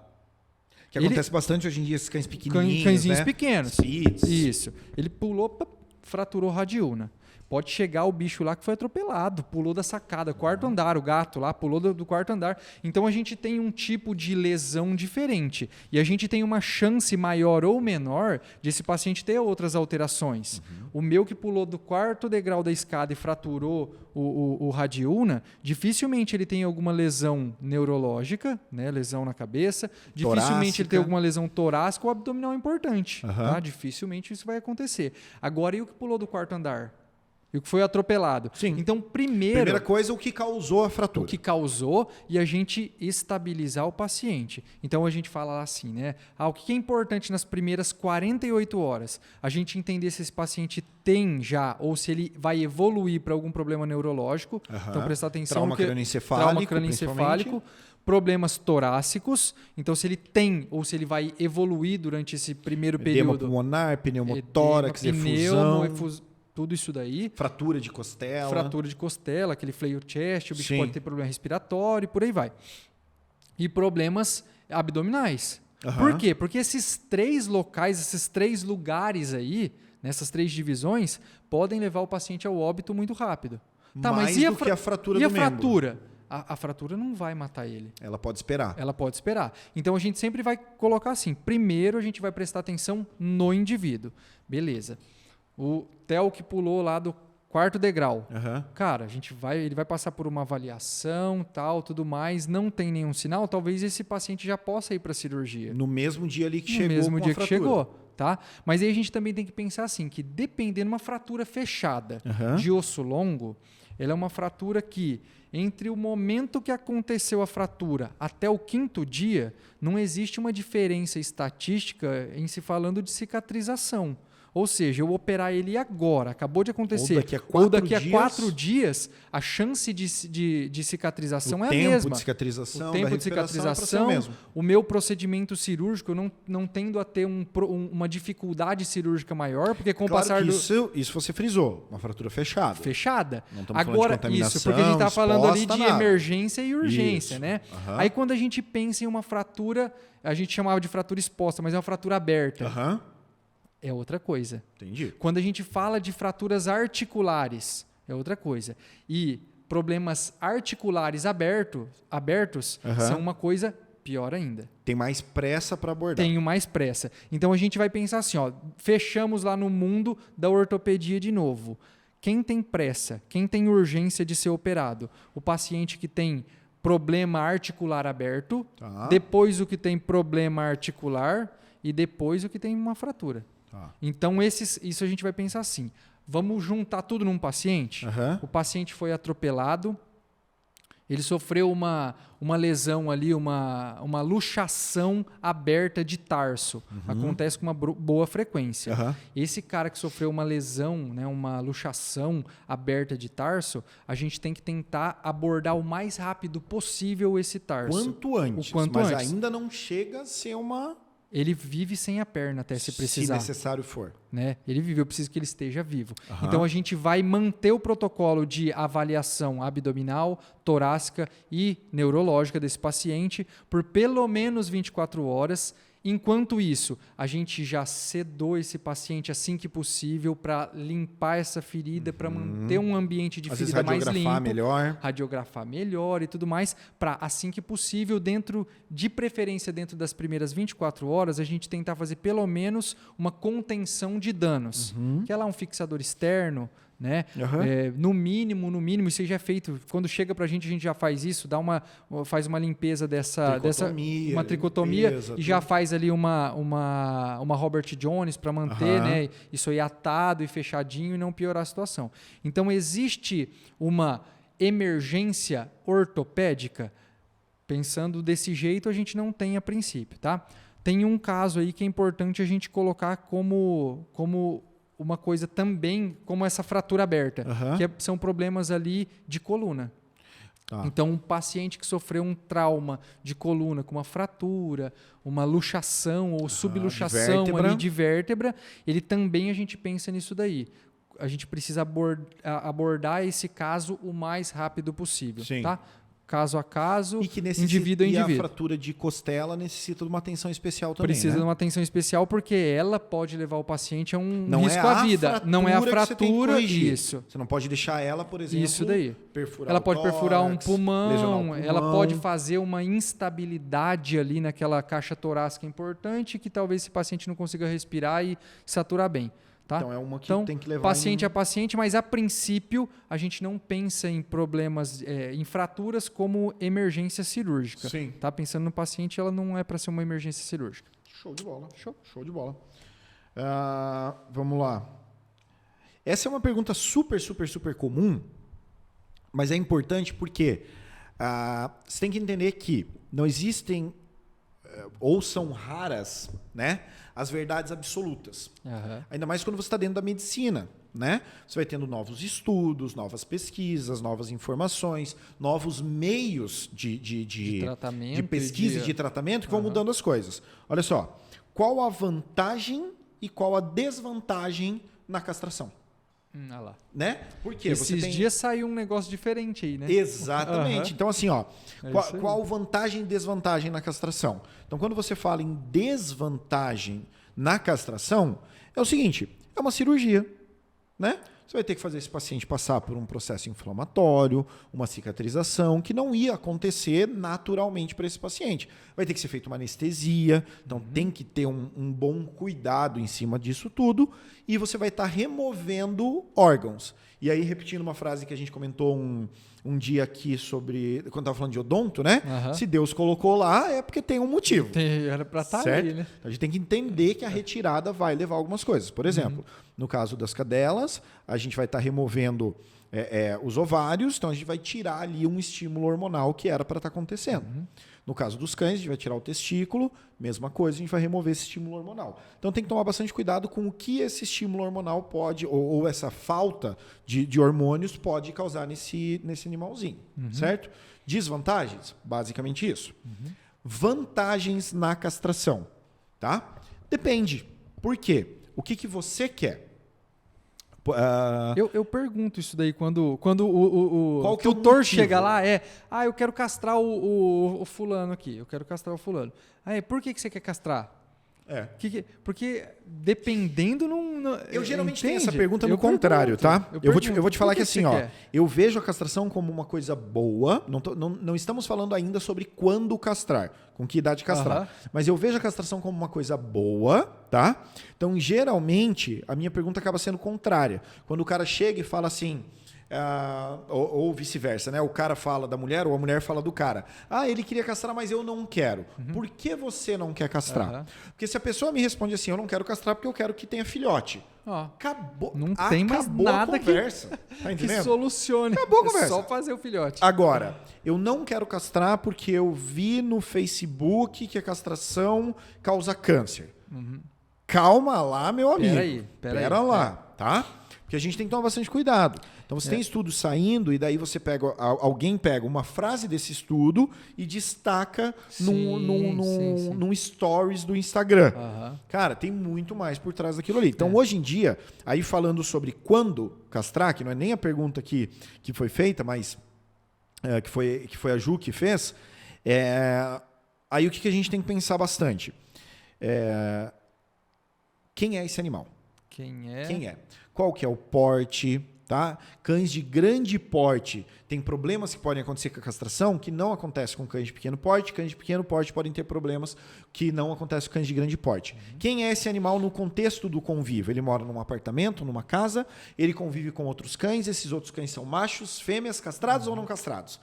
Que acontece bastante hoje em dia, esses cães pequenininhos, cãezinhos né? pequenos. Spitz. Isso. Ele pulou, fraturou a radiúna. Pode chegar o bicho lá que foi atropelado, pulou da sacada, quarto andar, o gato lá pulou do quarto andar. Então a gente tem um tipo de lesão diferente e a gente tem uma chance maior ou menor de esse paciente ter outras alterações. O meu que pulou do quarto degrau da escada e fraturou o radiúna, dificilmente ele tem alguma lesão neurológica, né, lesão na cabeça, dificilmente ele tem alguma lesão torácica ou abdominal importante. Tá? Dificilmente isso vai acontecer. Agora, e o que pulou do quarto andar? E o que foi atropelado. Sim. Então, primeira coisa, o que causou a fratura. O que causou e a gente estabilizar o paciente. Então, a gente fala assim, né? O que é importante nas primeiras 48 horas? A gente entender se esse paciente tem já ou se ele vai evoluir para algum problema neurológico. Então, prestar atenção. Trauma crânioencefálico. Problemas torácicos. Então, se ele tem ou se ele vai evoluir durante esse primeiro período. Edema pulmonar, pneumotórax, efusão. Tudo isso daí. Fratura de costela. Aquele flare chest, o bicho pode ter problema respiratório e por aí vai. E problemas abdominais. Por quê? Porque esses 3 locais, esses 3 lugares aí, nessas 3 divisões, podem levar o paciente ao óbito muito rápido. Tá, mais mas do que a fratura do membro. Fratura? A fratura não vai matar ele. Ela pode esperar. Então, a gente sempre vai colocar assim. Primeiro, a gente vai prestar atenção no indivíduo. Beleza. O Theo que pulou lá do quarto degrau. Cara, ele vai passar por uma avaliação, tudo mais, não tem nenhum sinal, talvez esse paciente já possa ir para a cirurgia. No mesmo dia ali que chegou, tá? Mas aí a gente também tem que pensar assim, que dependendo de uma fratura fechada de osso longo, ela é uma fratura que, entre o momento que aconteceu a fratura até o 5º dia, não existe uma diferença estatística em se falando de cicatrização. Ou seja, eu operar ele agora, acabou de acontecer, ou daqui a 4 dias, a chance de cicatrização é a mesma. O tempo de cicatrização, mesmo. O meu procedimento cirúrgico, eu não tendo a ter uma dificuldade cirúrgica maior, porque com o passar do... Isso você frisou, uma fratura fechada. Fechada. Não estamos agora, falando de contaminação, isso, porque a gente está falando ali de emergência e urgência, isso. né? Aí quando a gente pensa em uma fratura, a gente chamava de fratura exposta, mas é uma fratura aberta. É outra coisa. Entendi. Quando a gente fala de fraturas articulares, é outra coisa. E problemas articulares abertos são uma coisa pior ainda. Tem mais pressa para abordar. Tenho mais pressa. Então a gente vai pensar assim, ó, fechamos lá no mundo da ortopedia de novo. Quem tem pressa, quem tem urgência de ser operado? O paciente que tem problema articular aberto, depois o que tem problema articular e depois o que tem uma fratura. Então, isso a gente vai pensar assim. Vamos juntar tudo num paciente? O paciente foi atropelado, ele sofreu uma lesão ali, uma luxação aberta de tarso. Acontece com uma boa frequência. Esse cara que sofreu uma lesão, né, uma luxação aberta de tarso, a gente tem que tentar abordar o mais rápido possível esse tarso. Quanto antes. Mas ainda não chega a ser uma... Ele vive sem a perna até se precisar. Se necessário for. Né? Ele vive, eu preciso que ele esteja vivo. Então a gente vai manter o protocolo de avaliação abdominal, torácica e neurológica desse paciente por pelo menos 24 horas. Enquanto isso, a gente já sedou esse paciente assim que possível para limpar essa ferida, para manter um ambiente de ferida mais limpo. Radiografar melhor e tudo mais, para assim que possível, de preferência dentro das primeiras 24 horas, a gente tentar fazer pelo menos uma contenção de danos. Que é lá um fixador externo, né? No mínimo, isso já é feito. Quando chega para a gente já faz isso, faz uma limpeza uma tricotomia e já faz ali uma Robert Jones para manter, né, isso aí atado e fechadinho e não piorar a situação. Então existe uma emergência ortopédica. Pensando desse jeito, a gente não tem a princípio, tá? Tem um caso aí que é importante a gente colocar como uma coisa também, como essa fratura aberta, que são problemas ali de coluna. Então, um paciente que sofreu um trauma de coluna com uma fratura, uma luxação ou subluxação ali de vértebra, ele também a gente pensa nisso daí. A gente precisa abordar esse caso o mais rápido possível, tá? Caso a caso, indivíduo a indivíduo. E a fratura de costela necessita de uma atenção especial também. Precisa de uma atenção especial porque ela pode levar o paciente a um risco à vida. Não é a fratura, isso. Você não pode deixar ela, por exemplo, isso daí. Perfurar ela pode tórax, perfurar um pulmão, ela pode fazer uma instabilidade ali naquela caixa torácica importante que talvez esse paciente não consiga respirar e saturar bem. Tá? Então, é uma que tem que levar paciente a paciente, mas a princípio a gente não pensa em problemas, em fraturas como emergência cirúrgica. Sim. Tá? Pensando no paciente, ela não é para ser uma emergência cirúrgica. Show de bola. Show de bola. Vamos lá. Essa é uma pergunta super, super, super comum, mas é importante porque você tem que entender que não existem ou são raras, né, as verdades absolutas. Ainda mais quando você está dentro da medicina, né? Você vai tendo novos estudos, novas pesquisas, novas informações, novos meios de pesquisa e de tratamento que vão mudando as coisas. Olha só, qual a vantagem e qual a desvantagem na castração? Lá. Né? Porque esses dias saiu um negócio diferente aí, né? Exatamente. Então, assim, qual vantagem e desvantagem na castração? Então, quando você fala em desvantagem na castração, é o seguinte, é uma cirurgia, né? Você vai ter que fazer esse paciente passar por um processo inflamatório, uma cicatrização, que não ia acontecer naturalmente para esse paciente. Vai ter que ser feita uma anestesia, então tem que ter um bom cuidado em cima disso tudo, e você vai estar removendo órgãos. E aí, repetindo uma frase que a gente comentou um dia aqui sobre... Quando estava falando de odonto, né? Se Deus colocou lá, é porque tem um motivo. Era para estar ali, né? A gente tem que entender que a retirada vai levar algumas coisas. Por exemplo, no caso das cadelas, a gente vai estar removendo os ovários, então a gente vai tirar ali um estímulo hormonal que era para estar acontecendo. No caso dos cães, a gente vai tirar o testículo, mesma coisa, a gente vai remover esse estímulo hormonal. Então tem que tomar bastante cuidado com o que esse estímulo hormonal pode, ou essa falta de hormônios pode causar nesse animalzinho, certo? Desvantagens? Basicamente isso. Vantagens na castração, tá? Depende. Por quê? O que você quer? Eu pergunto isso daí quando o tutor chega lá, eu quero castrar o fulano aqui, eu quero castrar o fulano. Aí, por que você quer castrar? Porque dependendo eu geralmente tenho essa pergunta no contrário, tá? Eu vou te falar que assim, eu vejo a castração como uma coisa boa. Não estamos falando ainda sobre quando castrar, com que idade castrar. Mas eu vejo a castração como uma coisa boa, tá? Então, geralmente, a minha pergunta acaba sendo contrária. Quando o cara chega e fala assim... ou vice-versa, né? O cara fala da mulher ou a mulher fala do cara. Ele queria castrar, mas eu não quero. Por que você não quer castrar? Porque se a pessoa me responde assim, eu não quero castrar porque eu quero que tenha filhote. Acabou. Não tem mais nada a conversa. Tá entendendo? Que solucione. Acabou a conversa. É só fazer o filhote. Agora, eu não quero castrar porque eu vi no Facebook que a castração causa câncer. Calma lá, meu amigo. Pera lá, tá? Porque a gente tem que tomar bastante cuidado. Então, você tem estudos saindo e daí você pega, alguém pega uma frase desse estudo e destaca num stories do Instagram. Cara, tem muito mais por trás daquilo ali. Então, hoje em dia, aí falando sobre quando castrar, que não é nem a pergunta que foi feita, mas que foi a Ju que fez, aí o que a gente tem que pensar bastante? Quem é esse animal? Quem é? Qual que é o porte, tá? Cães de grande porte têm problemas que podem acontecer com a castração que não acontece com cães de pequeno porte. Cães de pequeno porte podem ter problemas que não acontecem com cães de grande porte. Quem é esse animal no contexto do convívio? Ele mora num apartamento, numa casa, ele convive com outros cães, esses outros cães são machos, fêmeas, castrados ou não castrados?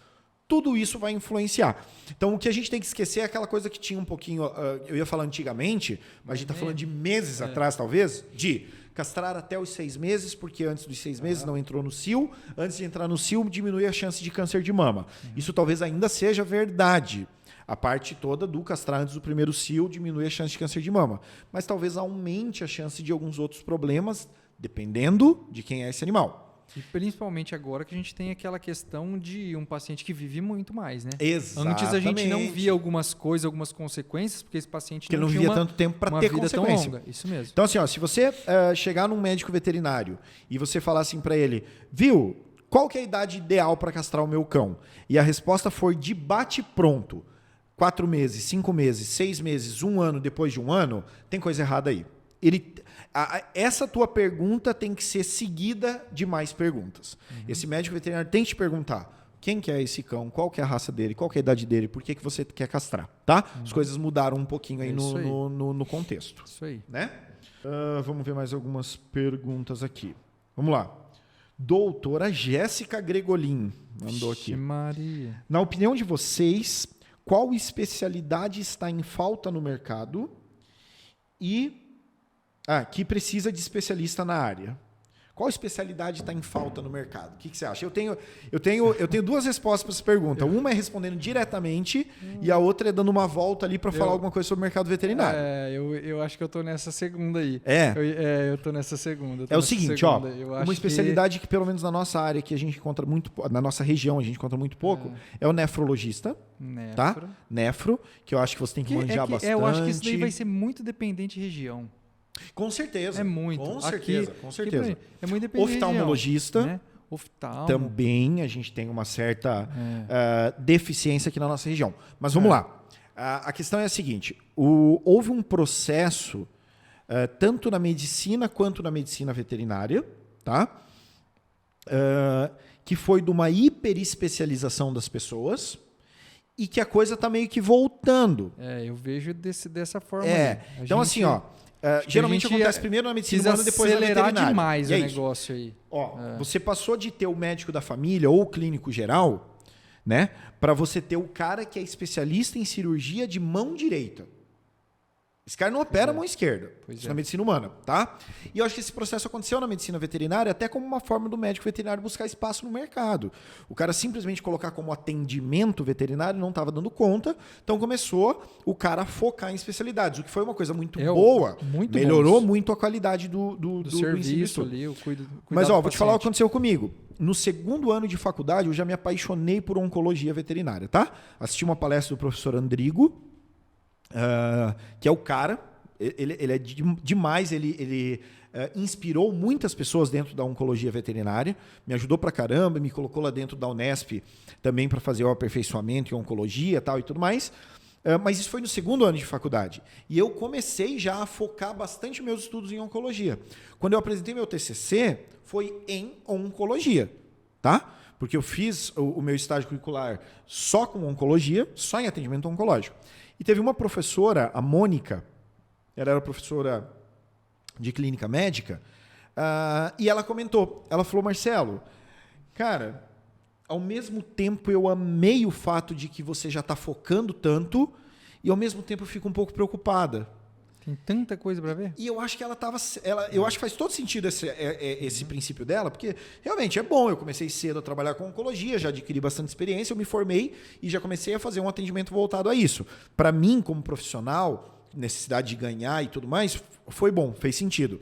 Tudo isso vai influenciar. Então, o que a gente tem que esquecer é aquela coisa que tinha um pouquinho... eu ia falar antigamente, mas a gente está falando de meses atrás, talvez, de castrar até os 6 meses, porque antes dos 6 meses não entrou no cio. Antes de entrar no cio, diminui a chance de câncer de mama. Isso talvez ainda seja verdade. A parte toda do castrar antes do primeiro cio diminui a chance de câncer de mama. Mas talvez aumente a chance de alguns outros problemas, dependendo de quem é esse animal. E principalmente agora que a gente tem aquela questão de um paciente que vive muito mais, né? Exatamente. Antes a gente não via algumas coisas, algumas consequências, porque esse paciente não vivia tanto tempo para ter consequência. Tão longa. Isso mesmo. Então assim, se você chegar num médico veterinário e você falar assim para ele, viu, qual que é a idade ideal para castrar o meu cão? E a resposta for de bate pronto, 4 meses, 5 meses, 6 meses, 1 ano, depois de 1 ano, tem coisa errada aí. Essa tua pergunta tem que ser seguida de mais perguntas. Esse médico veterinário tem que te perguntar quem que é esse cão, qual que é a raça dele, qual que é a idade dele, por que você quer castrar, tá? As coisas mudaram um pouquinho aí no contexto. Isso aí. Né? Vamos ver mais algumas perguntas aqui. Vamos lá. Doutora Jéssica Gregolin mandou aqui. Maria. Na opinião de vocês, qual especialidade está em falta no mercado e que precisa de especialista na área? Qual especialidade está em falta no mercado? O que você acha? Eu tenho 2 respostas para essa pergunta. Uma é respondendo diretamente e a outra é dando uma volta ali para falar alguma coisa sobre o mercado veterinário. Eu acho que eu estou nessa segunda aí. Eu estou nessa segunda. É o seguinte, uma especialidade que pelo menos na nossa área que a gente encontra muito, na nossa região a gente encontra muito pouco, é o nefrologista. Tá? Nefro, que eu acho que você tem que manjar bastante. Eu acho que isso daí vai ser muito dependente de região. Com certeza. É muito. Com certeza. É muito dependente. Oftalmologista. De região, né? Também a gente tem uma certa deficiência aqui na nossa região. Mas vamos lá. A questão é a seguinte. Houve um processo, tanto na medicina quanto na medicina veterinária, tá? Que foi de uma hiperespecialização das pessoas e que a coisa está meio que voltando. Eu vejo dessa forma. Então, assim, geralmente acontece primeiro na medicina humana, depois na veterinária. Acelerar demais o negócio aí. Você passou de ter o médico da família ou o clínico geral, né, para você ter o cara que é especialista em cirurgia de mão direita. Esse cara não opera a mão esquerda. Isso é. na medicina humana, tá? E eu acho que esse processo aconteceu na medicina veterinária até como uma forma do médico veterinário buscar espaço no mercado. O cara simplesmente colocar como atendimento veterinário não estava dando conta, então começou o cara a focar em especialidades, o que foi uma coisa muito boa. Muito melhorou bom muito a qualidade do serviço ali, o cuidado. Mas vou te falar o que aconteceu comigo. No segundo ano de faculdade, eu já me apaixonei por oncologia veterinária, tá? Assisti uma palestra do professor Andrigo, que é o cara, ele é demais, ele inspirou muitas pessoas dentro da oncologia veterinária, me ajudou pra caramba, me colocou lá dentro da Unesp também para fazer o aperfeiçoamento em oncologia tal, e tudo mais. Mas isso foi no segundo ano de faculdade. E eu comecei já a focar bastante meus estudos em oncologia. Quando eu apresentei meu TCC, foi em oncologia, tá? Porque eu fiz o meu estágio curricular só com oncologia, só em atendimento oncológico. E teve uma professora, a Mônica, ela era professora de clínica médica, e ela comentou, ela falou, Marcelo, cara, ao mesmo tempo eu amei o fato de que você já está focando tanto, e ao mesmo tempo eu fico um pouco preocupada. Tem tanta coisa para ver. E eu acho que eu acho que faz todo sentido esse princípio dela, porque realmente é bom. Eu comecei cedo a trabalhar com oncologia, já adquiri bastante experiência, eu me formei e já comecei a fazer um atendimento voltado a isso. Para mim, como profissional, necessidade de ganhar e tudo mais, foi bom, fez sentido.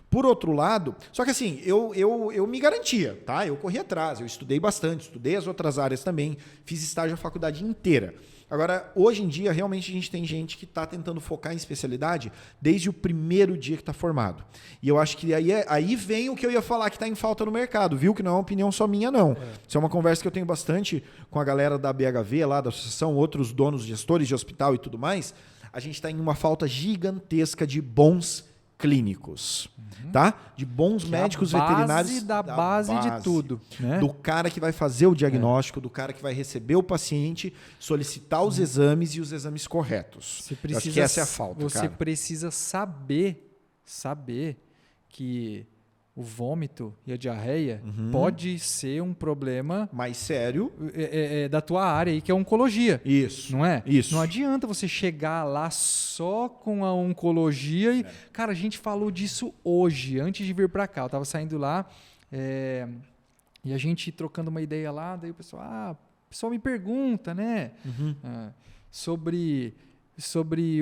Por outro lado, só que assim, eu me garantia, tá? Eu corri atrás, eu estudei bastante, estudei as outras áreas também, fiz estágio a faculdade inteira. Agora, hoje em dia, realmente a gente tem gente que está tentando focar em especialidade desde o primeiro dia que está formado. E eu acho que aí vem o que eu ia falar que está em falta no mercado, viu? Que não é uma opinião só minha, não. Isso é uma conversa que eu tenho bastante com a galera da BHV, lá da associação, outros donos, gestores de hospital e tudo mais. A gente está em uma falta gigantesca de bons clínicos, tá? De bons médicos veterinários. Da base de tudo. Né? Do cara que vai fazer o diagnóstico, do cara que vai receber o paciente, solicitar os exames e os exames corretos. Eu acho que essa é a falta, Você precisa saber que o vômito e a diarreia pode ser um problema mais sério da tua área aí, que é a oncologia. Isso. Não é? Isso. Não adianta você chegar lá só com a oncologia e... Cara, a gente falou disso hoje, antes de vir para cá. Eu estava saindo lá e a gente trocando uma ideia lá, daí o pessoal me pergunta, né? Sobre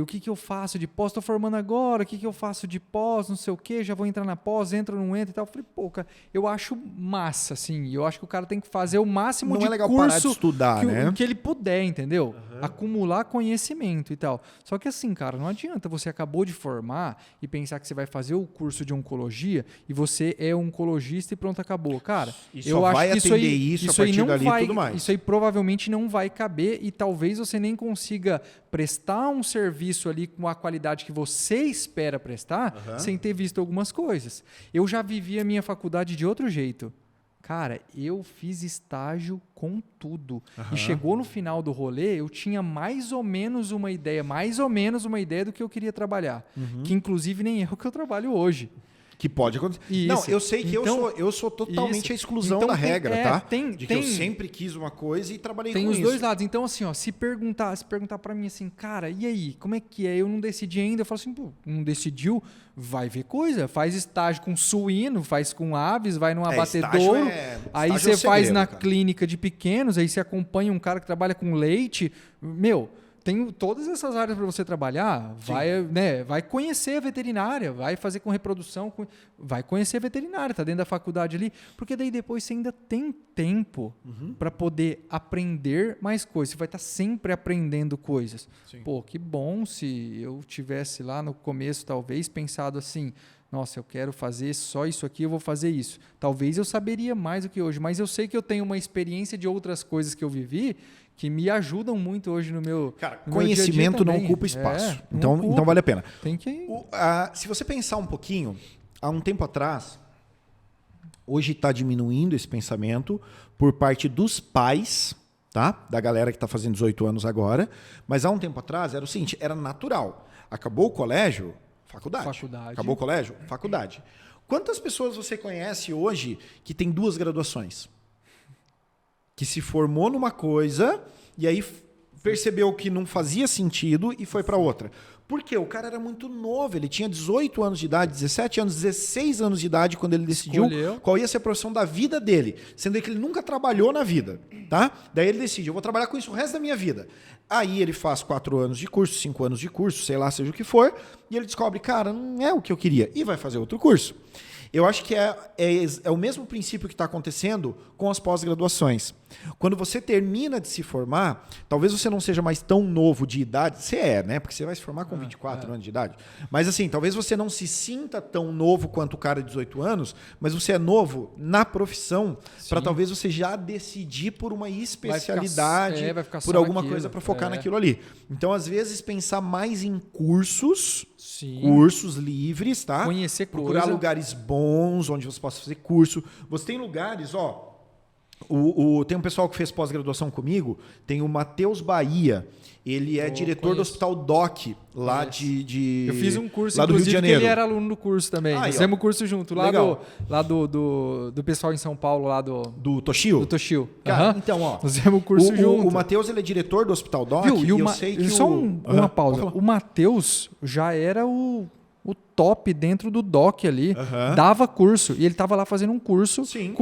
o que eu faço de pós, estou formando agora, o que eu faço de pós, não sei o quê, já vou entrar na pós, entra ou não entra e tal. Eu falei, pô, cara, eu acho massa, assim, eu acho que o cara tem que fazer o máximo de curso parar de estudar, que ele puder, entendeu? Acumular conhecimento e tal. Só que assim, cara, não adianta você acabou de formar e pensar que você vai fazer o curso de oncologia e você é oncologista e pronto, acabou. Cara, eu acho que isso aí não vai, tudo mais. Isso aí provavelmente não vai caber e talvez você nem consiga prestar um serviço ali com a qualidade que você espera prestar sem ter visto algumas coisas. Eu já vivi a minha faculdade de outro jeito. Cara, eu fiz estágio com tudo. E chegou no final do rolê, eu tinha mais ou menos uma ideia do que eu queria trabalhar. Que inclusive nem é o que eu trabalho hoje. Que pode acontecer. Isso. Não, eu sei que eu sou totalmente a exclusão da regra, tá? Que eu sempre quis uma coisa e trabalhei com isso. Tem os dois lados. Então, assim, se perguntar para mim assim, cara, e aí, como é que é? Eu não decidi ainda. Eu falo assim, pô, não decidiu? Vai ver coisa. Faz estágio com suíno, faz com aves, vai num abatedouro. Aí você faz na clínica de pequenos, aí você acompanha um cara que trabalha com leite. Meu... Tem todas essas áreas para você trabalhar, vai conhecer a veterinária, vai fazer com reprodução, vai conhecer a veterinária, está dentro da faculdade ali, porque daí depois você ainda tem tempo para poder aprender mais coisas, você vai estar sempre aprendendo coisas. Sim. Pô, que bom se eu tivesse lá no começo, talvez, pensado assim, nossa, eu quero fazer só isso aqui, eu vou fazer isso. Talvez eu saberia mais do que hoje, mas eu sei que eu tenho uma experiência de outras coisas que eu vivi que me ajudam muito hoje no meu conhecimento não ocupa espaço. Então vale a pena. Tem que... se você pensar um pouquinho, há um tempo atrás, hoje está diminuindo esse pensamento por parte dos pais, tá? Da galera que está fazendo 18 anos agora, mas há um tempo atrás era o seguinte, era natural. Acabou o colégio, faculdade. Acabou o colégio, faculdade. Quantas pessoas você conhece hoje que tem 2 graduações? Que se formou numa coisa e aí percebeu que não fazia sentido e foi para outra. Por quê? O cara era muito novo, ele tinha 18 anos de idade, 17 anos, 16 anos de idade quando ele decidiu qual ia ser a profissão da vida dele, sendo que ele nunca trabalhou na vida, tá? Daí ele decide, eu vou trabalhar com isso o resto da minha vida. Aí ele faz 4 anos de curso, 5 anos de curso, sei lá, seja o que for, e ele descobre, cara, não é o que eu queria, e vai fazer outro curso. Eu acho que é o mesmo princípio que está acontecendo com as pós-graduações. Quando você termina de se formar, talvez você não seja mais tão novo de idade. Você é, né? Porque você vai se formar com 24 anos de idade. Mas assim, talvez você não se sinta tão novo quanto o cara de 18 anos, mas você é novo na profissão para talvez você já decidir por uma especialidade, vai ficar por alguma coisa para focar naquilo ali. Então, às vezes, pensar mais em cursos... Cursos livres, tá? Conhecer procurar lugares bons onde você possa fazer curso. Você tem lugares, tem um pessoal que fez pós-graduação comigo, tem o Matheus Bahia. Ele é diretor do Hospital DOC, lá de eu fiz um curso, lá do Rio de Janeiro. Ele era aluno do curso também. Fizemos o curso junto, lá do pessoal em São Paulo, lá do Toshio? Do Toshio. Cara, então, fizemos o curso junto. O Matheus, ele é diretor do Hospital DOC. E eu sei que só uma pausa. O Matheus já era o top dentro do DOC ali. Dava curso. E ele estava lá fazendo um curso. Sim.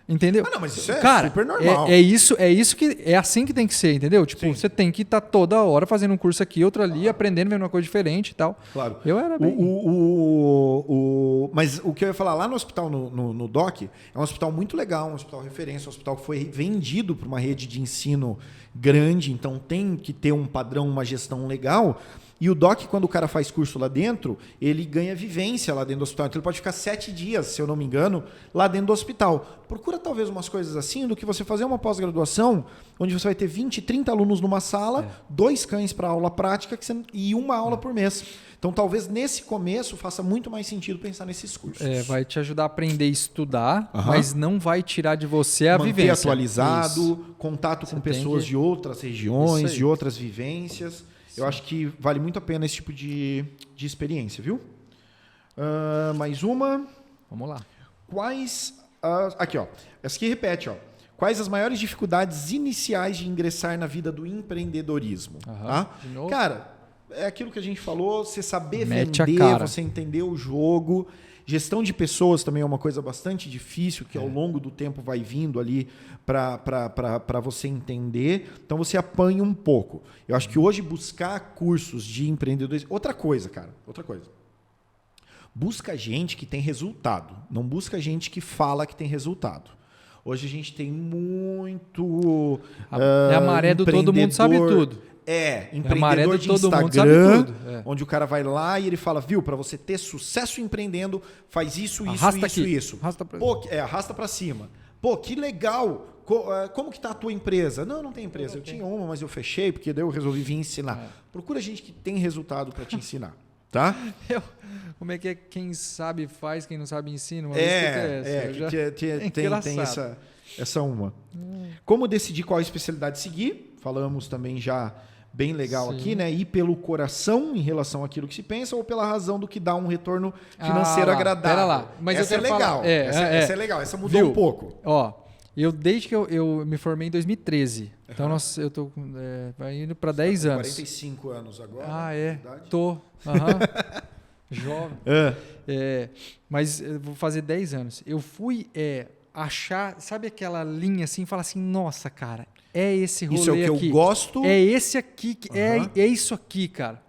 Entendeu? Não, mas isso é super normal. É isso que é assim que tem que ser, entendeu? Tipo, você tem que estar toda hora fazendo um curso aqui, outro ali, aprendendo, vendo uma coisa diferente e tal. Claro. Eu era bem... Mas o que eu ia falar lá no hospital, no DOC, é um hospital muito legal, um hospital referência, um hospital que foi vendido para uma rede de ensino grande, então tem que ter um padrão, uma gestão legal. E o DOC, quando o cara faz curso lá dentro, ele ganha vivência lá dentro do hospital. Então ele pode ficar 7 dias, se eu não me engano, lá dentro do hospital. Procura talvez umas coisas assim do que você fazer uma pós-graduação, onde você vai ter 20, 30 alunos numa sala, 2 cães para aula prática e uma aula por mês. Então talvez nesse começo faça muito mais sentido pensar nesses cursos. Vai te ajudar a aprender a estudar, mas não vai tirar de você a manter vivência. Atualizado, contato com pessoas de outras regiões, de outras vivências. Eu acho que vale muito a pena esse tipo de experiência, viu? Mais uma. Vamos lá. Quais... aqui, essa aqui repete, Quais as maiores dificuldades iniciais de ingressar na vida do empreendedorismo? Tá? De novo? Cara, é aquilo que a gente falou, você saber vender, você entender o jogo... Gestão de pessoas também é uma coisa bastante difícil, que ao longo do tempo vai vindo ali para você entender. Então, você apanha um pouco. Eu acho que hoje buscar cursos de empreendedorismo... Outra coisa. Busca gente que tem resultado. Não busca gente que fala que tem resultado. Hoje a gente tem muito... a maré do todo mundo sabe tudo. Empreendedor de Instagram, onde o cara vai lá e ele fala, viu, para você ter sucesso empreendendo, faz isso. Arrasta para cima. Pô, que legal. Como que tá a tua empresa? Não tem empresa. Eu tinha uma, mas eu fechei, porque daí eu resolvi vir ensinar. Procura gente que tem resultado para te ensinar. Tá? Como é que é? Quem sabe faz, quem não sabe ensina. Tem essa uma. Como decidir qual especialidade seguir? Falamos também já bem legal aqui, né? Ir pelo coração em relação àquilo que se pensa ou pela razão do que dá um retorno financeiro agradável. Pera lá. Mas essa eu quero legal. Falar. Essa é legal. Essa mudou um pouco. Desde que eu me formei em 2013. Então, eu tô vai indo para 10 anos. 45 anos agora. Tô. Jovem. Mas eu vou fazer 10 anos. Eu fui achar, sabe aquela linha assim, falar assim, nossa, cara, é esse rolê aqui. Isso é o que eu gosto. É esse aqui, é isso aqui, cara.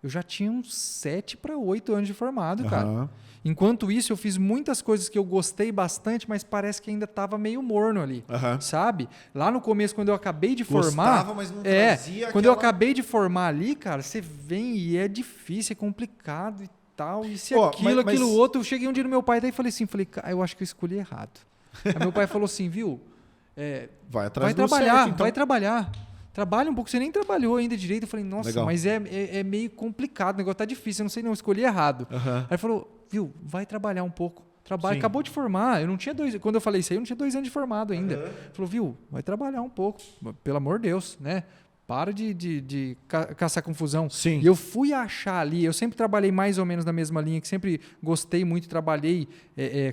Eu já tinha uns 7 para 8 anos de formado, cara. Enquanto isso, eu fiz muitas coisas que eu gostei bastante, mas parece que ainda estava meio morno ali, sabe? Lá no começo, quando eu acabei de formar... Gostava, mas não trazia quando eu acabei de formar ali, cara, você vem e é difícil, é complicado e tal, isso e aquilo outro. Eu cheguei um dia no meu pai e falei assim, cara, eu acho que eu escolhi errado. Aí meu pai falou assim, viu? Vai atrás vai do trabalhar, certo, então. vai trabalhar. Trabalha um pouco, você nem trabalhou ainda direito. Eu falei, nossa, legal. Mas é meio complicado, o negócio tá difícil, eu não sei não, eu escolhi errado. Aí ele falou, viu, vai trabalhar um pouco. Acabou de formar, eu não tinha quando eu falei isso aí, eu não tinha 2 anos de formado ainda. Ele falou, viu, vai trabalhar um pouco, pelo amor de Deus, né? Para de caçar confusão. Sim. E eu fui achar ali, eu sempre trabalhei mais ou menos na mesma linha, que sempre gostei muito, trabalhei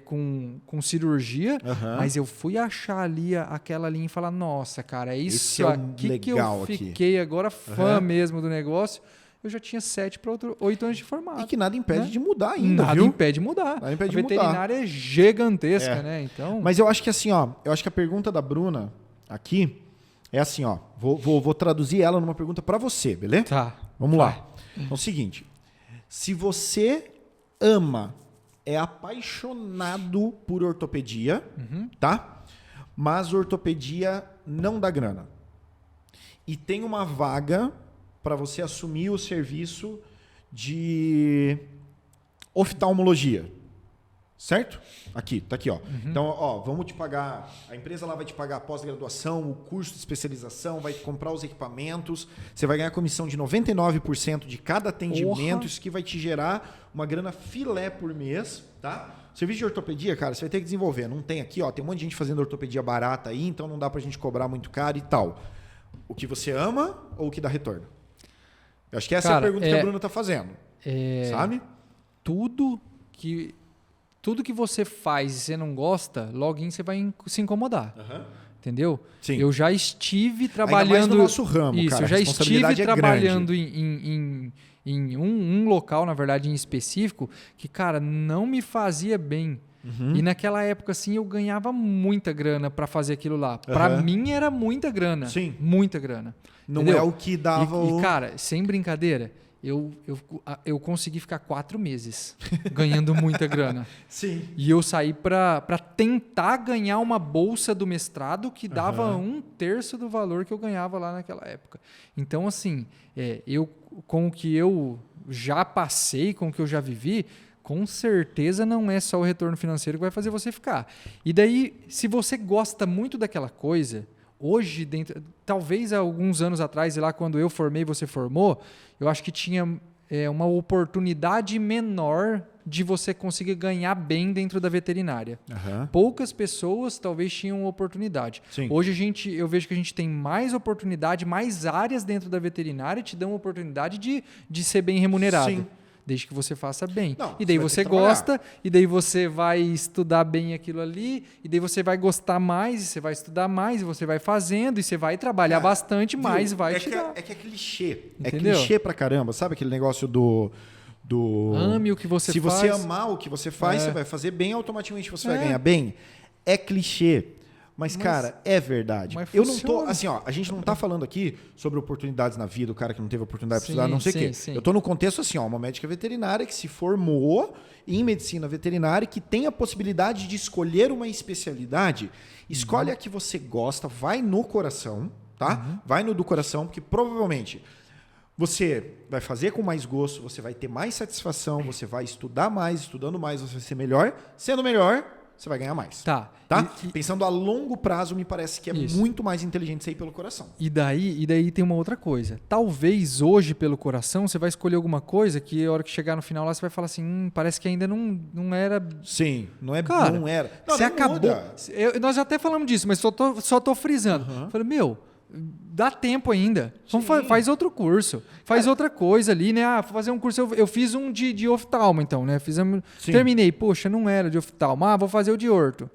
com cirurgia, mas eu fui achar ali aquela linha e falar, nossa, cara, é isso aqui que eu fiquei agora fã mesmo do negócio. eu já tinha 7 para 8 anos de formado. E que nada impede de mudar ainda, nada viu? impede de mudar. Nada impede a de mudar. veterinária é gigantesca, né? Então... Mas eu acho que assim, ó, eu acho que a pergunta da Bruna aqui é assim, ó, vou traduzir ela numa pergunta para você, beleza? Tá. Vamos lá. Então é o seguinte, se você ama, é apaixonado por ortopedia, tá? Mas ortopedia não dá grana. E tem uma vaga para você assumir o serviço de oftalmologia. Certo? Aqui, tá aqui, ó. Então, ó, vamos te pagar, a empresa lá vai te pagar a pós-graduação, o curso de especialização, vai comprar os equipamentos, você vai ganhar comissão de 99% de cada atendimento, isso que vai te gerar uma grana filé por mês, tá? Serviço de ortopedia, cara, você vai ter que desenvolver. Não tem aqui, ó, tem um monte de gente fazendo ortopedia barata aí, então não dá pra gente cobrar muito caro e tal. O que você ama ou o que dá retorno? Eu acho que essa é a pergunta que a Bruna tá fazendo. Sabe? Tudo que você faz e você não gosta, login você vai se incomodar. Entendeu? Sim. Eu já estive trabalhando... Ainda mais no nosso ramo, isso, cara. Eu já estive trabalhando em um local, na verdade, em específico, que, cara, não me fazia bem. E naquela época, assim, eu ganhava muita grana para fazer aquilo lá. Para mim, era muita grana. Sim. Muita grana. Não entendeu? É o que dava E, cara, sem brincadeira... Eu consegui ficar 4 meses ganhando muita grana. Sim. E eu saí para tentar ganhar uma bolsa do mestrado que dava 1/3 do valor que eu ganhava lá naquela época. Então, assim, com o que eu já passei, com o que eu já vivi, com certeza não é só o retorno financeiro que vai fazer você ficar. E daí, se você gosta muito daquela coisa... Hoje, talvez há alguns anos atrás, lá quando eu formei e você formou, eu acho que tinha uma oportunidade menor de você conseguir ganhar bem dentro da veterinária. Poucas pessoas talvez tinham oportunidade. Sim. Hoje eu vejo que a gente tem mais oportunidade, mais áreas dentro da veterinária te dão oportunidade de ser bem remunerado. Sim. Desde que você faça bem. Não, e daí você você gosta, e daí você vai estudar bem aquilo ali, e daí você vai gostar mais, e você vai estudar mais, e você vai fazendo, e você vai trabalhar bastante mais, vai te dar. É que é clichê. Entendeu? É clichê pra caramba. Sabe aquele negócio do... Ame o que você Se faz. você amar o que você faz, você vai fazer bem, automaticamente você vai ganhar bem. É clichê. Mas, cara, é verdade. Eu não tô, assim, ó, a gente não tá falando aqui sobre oportunidades na vida, o cara que não teve oportunidade de estudar, não sei o quê. Sim. Eu tô no contexto assim, ó, uma médica veterinária que se formou em medicina veterinária e que tem a possibilidade de escolher uma especialidade. Escolhe a que você gosta, vai no coração, tá? Vai no do coração, porque provavelmente você vai fazer com mais gosto, você vai ter mais satisfação, você vai estudar mais, estudando mais, você vai ser melhor. Sendo melhor, você vai ganhar mais. Tá. Pensando a longo prazo, me parece que é muito mais inteligente você ir pelo coração. E daí tem uma outra coisa. Talvez hoje, pelo coração, você vai escolher alguma coisa que a hora que chegar no final lá, você vai falar assim, parece que ainda não era... Sim, não era. Não, você acabou. Nós até falamos disso, mas só tô frisando. Falei, dá tempo ainda. Faz outro curso. Faz outra coisa ali, né? Vou fazer um curso. Eu fiz um de oftalmo, então, né? Terminei. Poxa, não era de oftalmo. Vou fazer o de orto.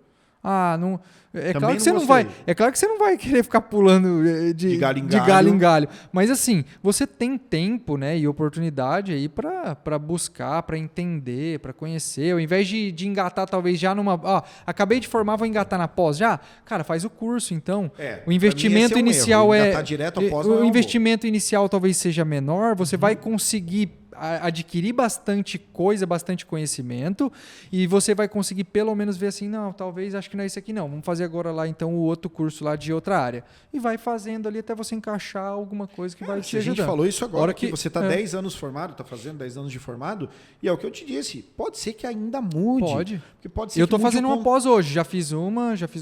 Não. É claro que você não vai. É claro que você não vai querer ficar pulando de galho em galho. Mas assim, você tem tempo, né, e oportunidade aí para buscar, para entender, para conhecer. Ao invés de engatar, talvez já numa. Acabei de formar, vou engatar na pós já. Cara, faz o curso, então. O investimento inicial direto após o investimento inicial talvez seja menor. Você vai conseguir adquirir bastante coisa, bastante conhecimento, e você vai conseguir pelo menos ver assim, não, talvez acho que não é isso aqui não, vamos fazer agora lá então o outro curso lá de outra área. E vai fazendo ali até você encaixar alguma coisa que vai te ajudar. A gente falou isso agora, que você está 10 anos formado, está fazendo 10 anos de formado, e é o que eu te disse, pode ser que ainda mude. Pode ser. Eu estou fazendo uma pós hoje, já fiz um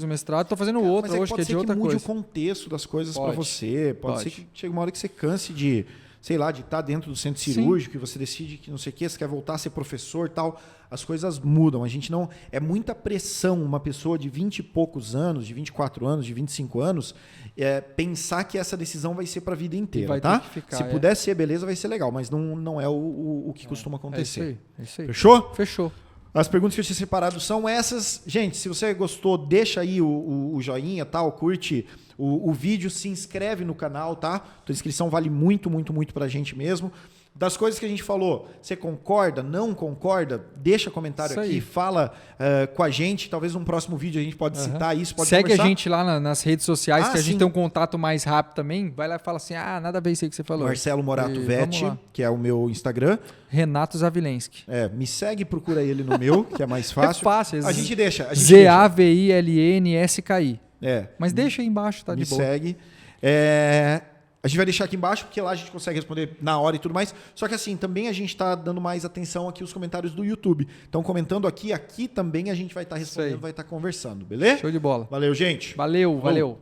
mestrado, estou fazendo outra hoje, que é de outra coisa. Pode ser que mude o contexto das coisas para você, pode ser que chegue uma hora que você canse de estar dentro do centro cirúrgico, e você decide que não sei o que, você quer voltar a ser professor e tal, as coisas mudam. A gente não... É muita pressão uma pessoa de 20 e poucos anos, de 24 anos, de 25 anos, pensar que essa decisão vai ser para a vida inteira, tá? Se puder ser, beleza, vai ser legal, mas não é o que costuma acontecer. É isso aí. Fechou? Fechou. As perguntas que eu tinha separado são essas. Gente, se você gostou, deixa aí o joinha, tal, curte o vídeo, se inscreve no canal, tá? A inscrição vale muito, muito, muito pra gente mesmo. Das coisas que a gente falou, você concorda, não concorda? Deixa comentário aqui, fala com a gente. Talvez num próximo vídeo a gente pode citar isso, pode Segue conversar. a gente lá nas redes sociais, que a gente tem um contato mais rápido também. Vai lá e fala assim, nada a ver isso aí que você falou. Marcelo Morato Vetti, que é o meu Instagram. Renato Zavilensky. Me segue, procura ele no meu, que é mais fácil. É fácil. A gente deixa. ZAVILNSKI. Mas deixa aí embaixo, tá de boa. Me segue. A gente vai deixar aqui embaixo, porque lá a gente consegue responder na hora e tudo mais. Só que assim, também a gente está dando mais atenção aqui aos comentários do YouTube. Então, comentando aqui também a gente vai estar respondendo, vai estar conversando, beleza? Show de bola. Valeu, gente. Valeu.